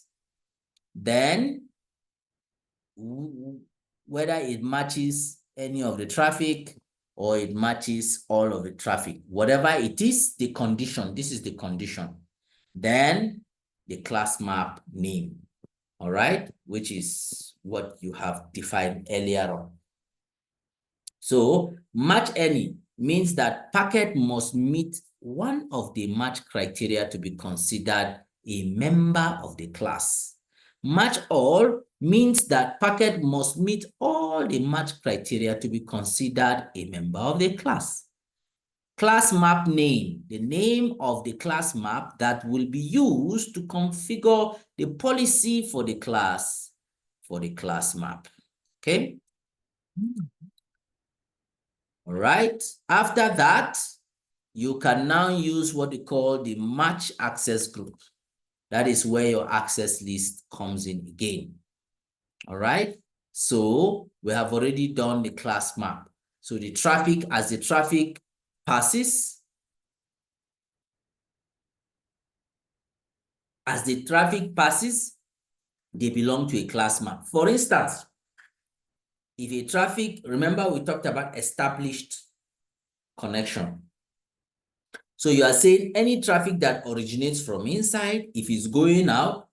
Then whether it matches any of the traffic or it matches all of the traffic, whatever it is, the condition, this is the condition. Then the class map name, all right, which is what you have defined earlier on. So match any means that packet must meet one of the match criteria to be considered a member of the class. Match all means that packet must meet all the match criteria to be considered a member of the class. Class map name, the name of the class map that will be used to configure the policy for the class map. Okay. All right. After that, you can now use what we call the match access group. That is where your access list comes in again. All right. So we have already done the class map. So the traffic, as the traffic passes, they belong to a class map. For instance, if a traffic, remember we talked about established connection. So you are saying any traffic that originates from inside, if it's going out,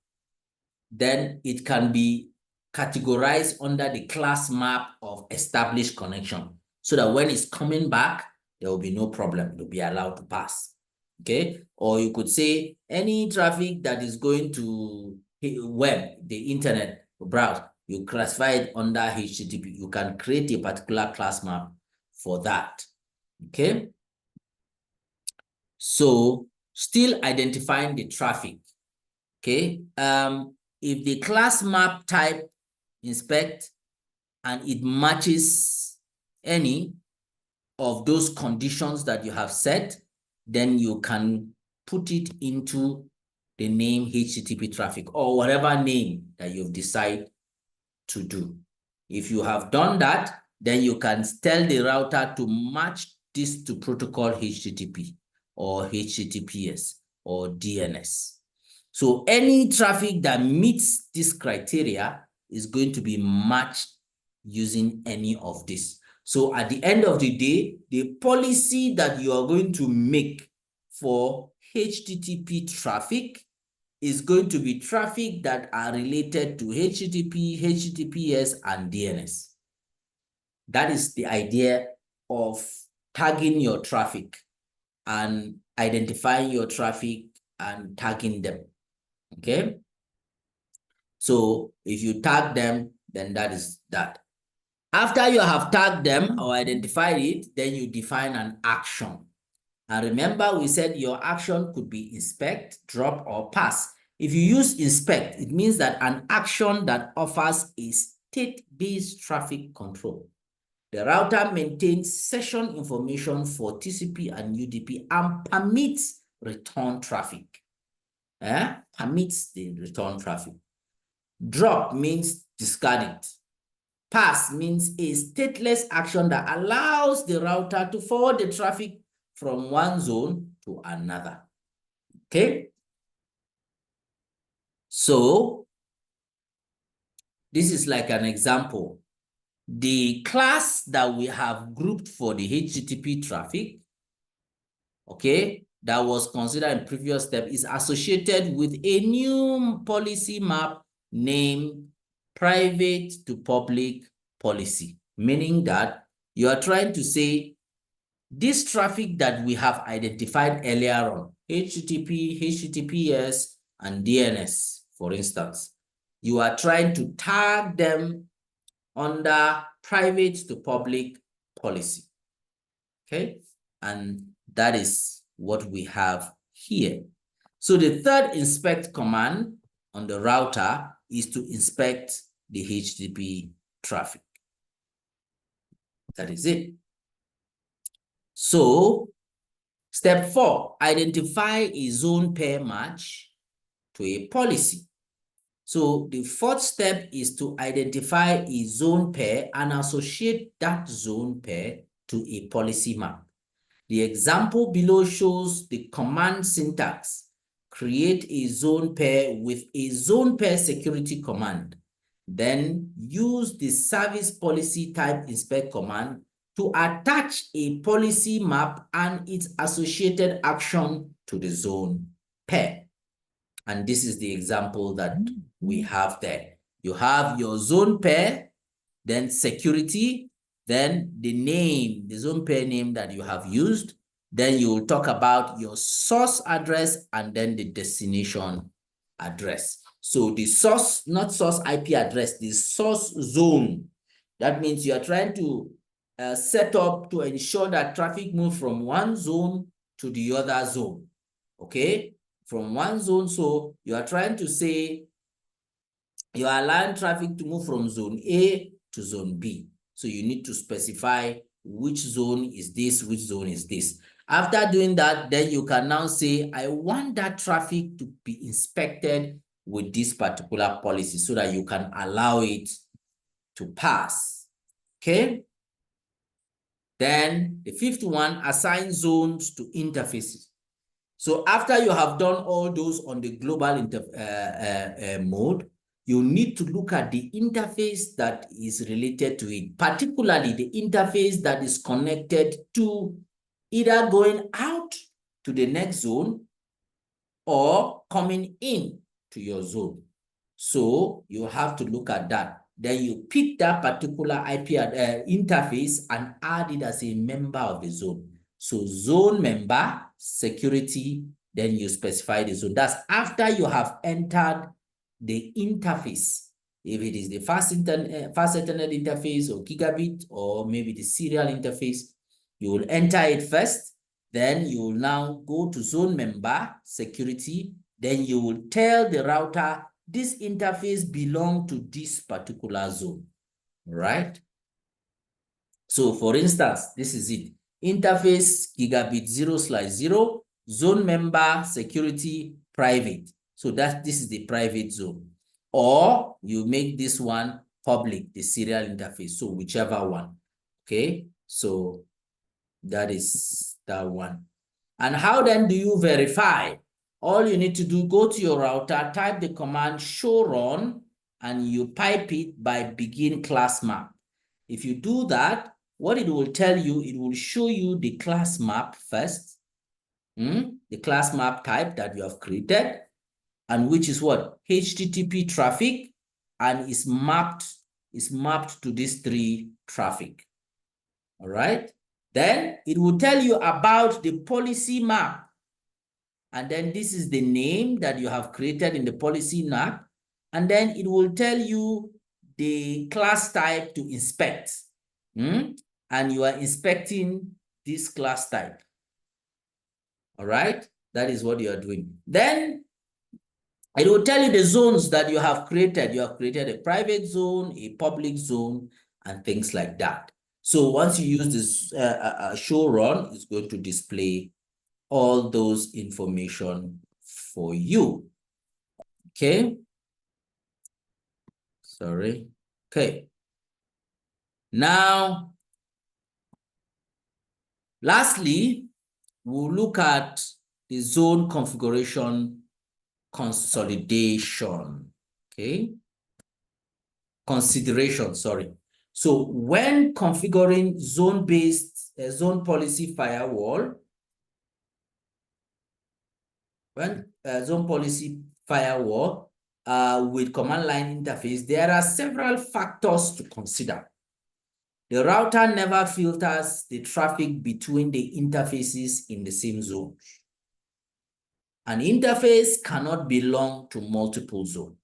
then it can be categorized under the class map of established connection, so that when it's coming back, there will be no problem. It will be allowed to pass. okay? Or you could say any traffic that is going to web, the internet browse, you classify it under HTTP. You can create a particular class map for that, okay? So still identifying the traffic, okay? If the class map type inspect and it matches any of those conditions that you have set, then you can put it into the name HTTP traffic or whatever name that you've decided to do. If you have done that, then you can tell the router to match this to protocol HTTP or HTTPS or DNS. So any traffic that meets this criteria is going to be matched using any of this. So at the end of the day, the policy that you are going to make for HTTP traffic is going to be traffic that are related to HTTP, HTTPS, and DNS. That is the idea of tagging your traffic and identifying your traffic and tagging them, okay? So if you tag them, then that is that. After you have tagged them or identified it, then you define an action. And remember, we said your action could be inspect, drop, or pass. If you use inspect, it means that an action that offers a state-based traffic control. The router maintains session information for TCP and UDP and permits return traffic. Permits the return traffic. Drop means discard it. Pass means a stateless action that allows the router to forward the traffic from one zone to another, okay? So this is like an example. The class that we have grouped for the HTTP traffic, okay, that was considered in previous step is associated with a new policy map named private to public policy, meaning that you are trying to say this traffic that we have identified earlier on, HTTP, HTTPS, and DNS, for instance, you are trying to tag them under private to public policy, okay? And that is what we have here. So the third inspect command on the router is to inspect the HTTP traffic. That is it. So step 4, identify a zone pair match to a policy. So the fourth step is to identify a zone pair and associate that zone pair to a policy map. The example below shows the command syntax. Create a zone pair with a zone pair security command. Then use the service policy type inspect command to attach a policy map and its associated action to the zone pair. And this is the example that we have there. You have your zone pair, then security, then the name, the zone pair name that you have used. Then you will talk about your source address and then the destination address. So the source, not source IP address, the source zone. That means you are trying to set up to ensure that traffic moves from one zone to the other zone, okay? From one zone, so you are trying to say you are allowing traffic to move from zone A to zone B. So you need to specify which zone is this, which zone is this. After doing that, then you can now say, I want that traffic to be inspected with this particular policy so that you can allow it to pass, okay? Then the fifth one, assign zones to interfaces. So after you have done all those on the global mode, you need to look at the interface that is related to it, particularly the interface that is connected to either going out to the next zone or coming in to your zone. So you have to look at that. Then you pick that particular IP interface and add it as a member of the zone. So zone member, security, then you specify the zone. That's after you have entered the interface. If it is the fast Ethernet interface or gigabit, or maybe the serial interface, you will enter it first. Then you will now go to zone member, security. Then you will tell the router, this interface belongs to this particular zone, right? So for instance, this is it. Interface gigabit 0/0, zone member, security, private. So this is the private zone. Or you make this one public, the serial interface. So whichever one. Okay. So that is that one. And how then do you verify? All you need to do, go to your router, type the command show run, and you pipe it by begin class map. If you do that, what it will tell you, it will show you the class map first, the class map type that you have created, and which is what? HTTP traffic, and is mapped to these three traffic. All right. Then it will tell you about the policy map. And then this is the name that you have created in the policy map. And then it will tell you the class type to inspect. And you are inspecting this class type. All right. That is what you are doing. Then it will tell you the zones that you have created. You have created a private zone, a public zone, and things like that. So once you use this show run, it's going to display all those information for you. Okay. Sorry. Okay. Now, lastly, we'll look at the zone configuration consolidation. Okay. Consideration, sorry. So when configuring zone-based zone policy firewall, with command line interface, there are several factors to consider. The router never filters the traffic between the interfaces in the same zone. An interface cannot belong to multiple zones.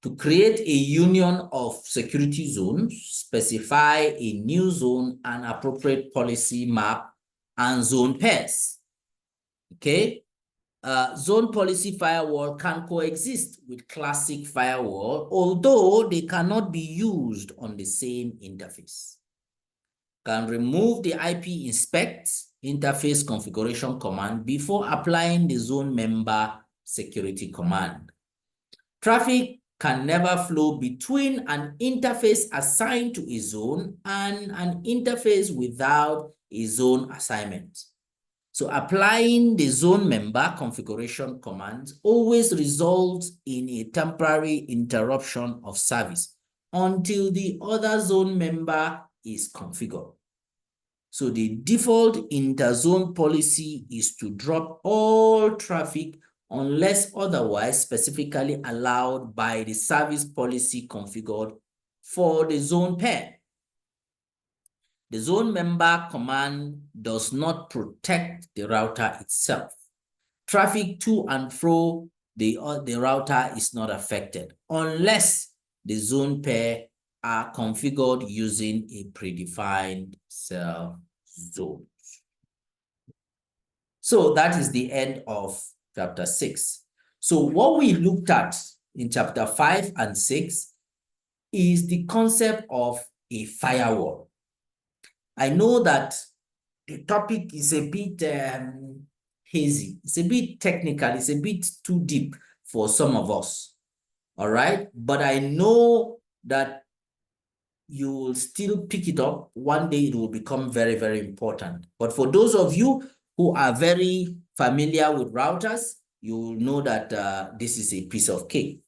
To create a union of security zones, specify a new zone and appropriate policy map and zone pairs. Okay. Zone policy firewall can coexist with classic firewall, although they cannot be used on the same interface. Can remove the IP inspect interface configuration command before applying the zone member security command. Traffic can never flow between an interface assigned to a zone and an interface without a zone assignment. So applying the zone member configuration command always results in a temporary interruption of service until the other zone member is configured. So the default interzone policy is to drop all traffic unless otherwise specifically allowed by the service policy configured for the zone pair. The zone member command does not protect the router itself. Traffic to and fro the router is not affected unless the zone pair are configured using a predefined self zone. So that is the end of chapter 6. So what we looked at in chapter 5 and 6 is the concept of a firewall. I know that the topic is a bit hazy. It's a bit technical. It's a bit too deep for some of us. All right. But I know that you will still pick it up. One day it will become very, very important. But for those of you who are very familiar with routers, you will know that this is a piece of cake.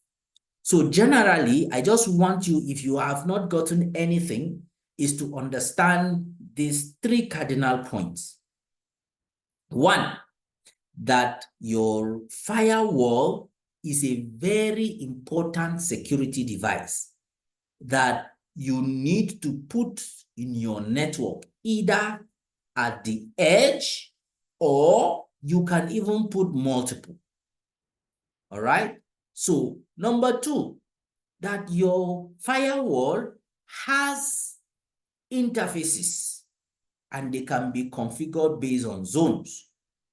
So generally, I just want you, if you have not gotten anything, is to understand these 3 cardinal points. One, that your firewall is a very important security device that you need to put in your network, either at the edge, or you can even put multiple. All right. So number two, that your firewall has interfaces and they can be configured based on zones.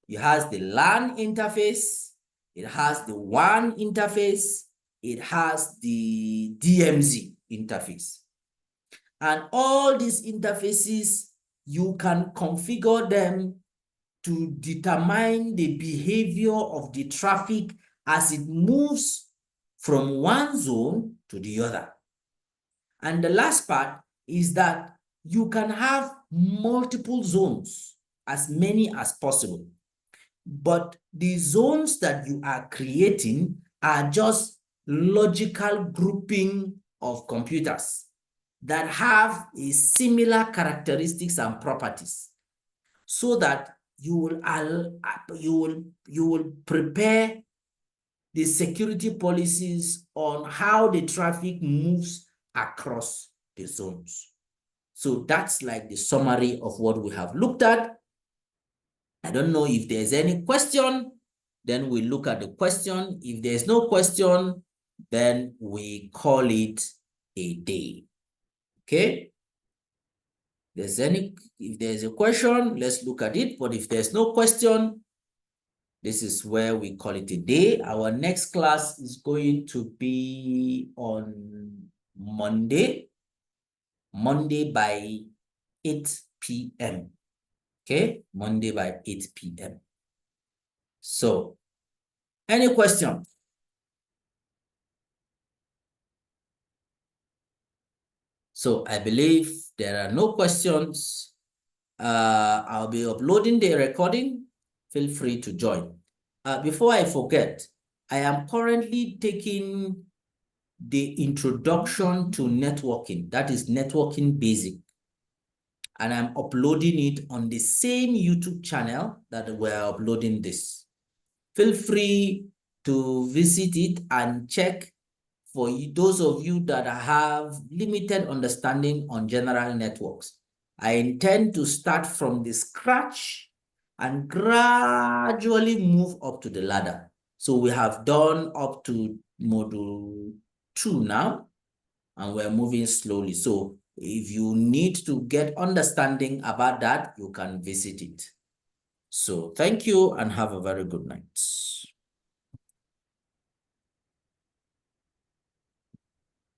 It has the LAN interface, it has the WAN interface, it has the DMZ interface. And all these interfaces, you can configure them to determine the behavior of the traffic as it moves from one zone to the other. And the last part is that you can have multiple zones, as many as possible. But the zones that you are creating are just logical grouping of computers that have a similar characteristics and properties, so that you will prepare the security policies on how the traffic moves across the zones. So that's like the summary of what we have looked at. I don't know if there's any question, then we look at the question. If there's no question, then we call it a day. Okay? If there's a question, let's look at it. But if there's no question, this is where we call it a day. Our next class is going to be on Monday by 8 p.m. Okay, Monday by 8 p.m. So, any question? So, I believe there are no questions. I'll be uploading the recording. Feel free to join. Before I forget, I am currently taking the introduction to networking, that is networking basic, and I'm uploading it on the same YouTube channel that we're uploading this. Feel free to visit it and check for those of you that have limited understanding on general networks. I intend to start from the scratch and gradually move up to the ladder. So we have done up to module 2 now, and we're moving slowly. So if you need to get understanding about that, you can visit it. So thank you and have a very good night.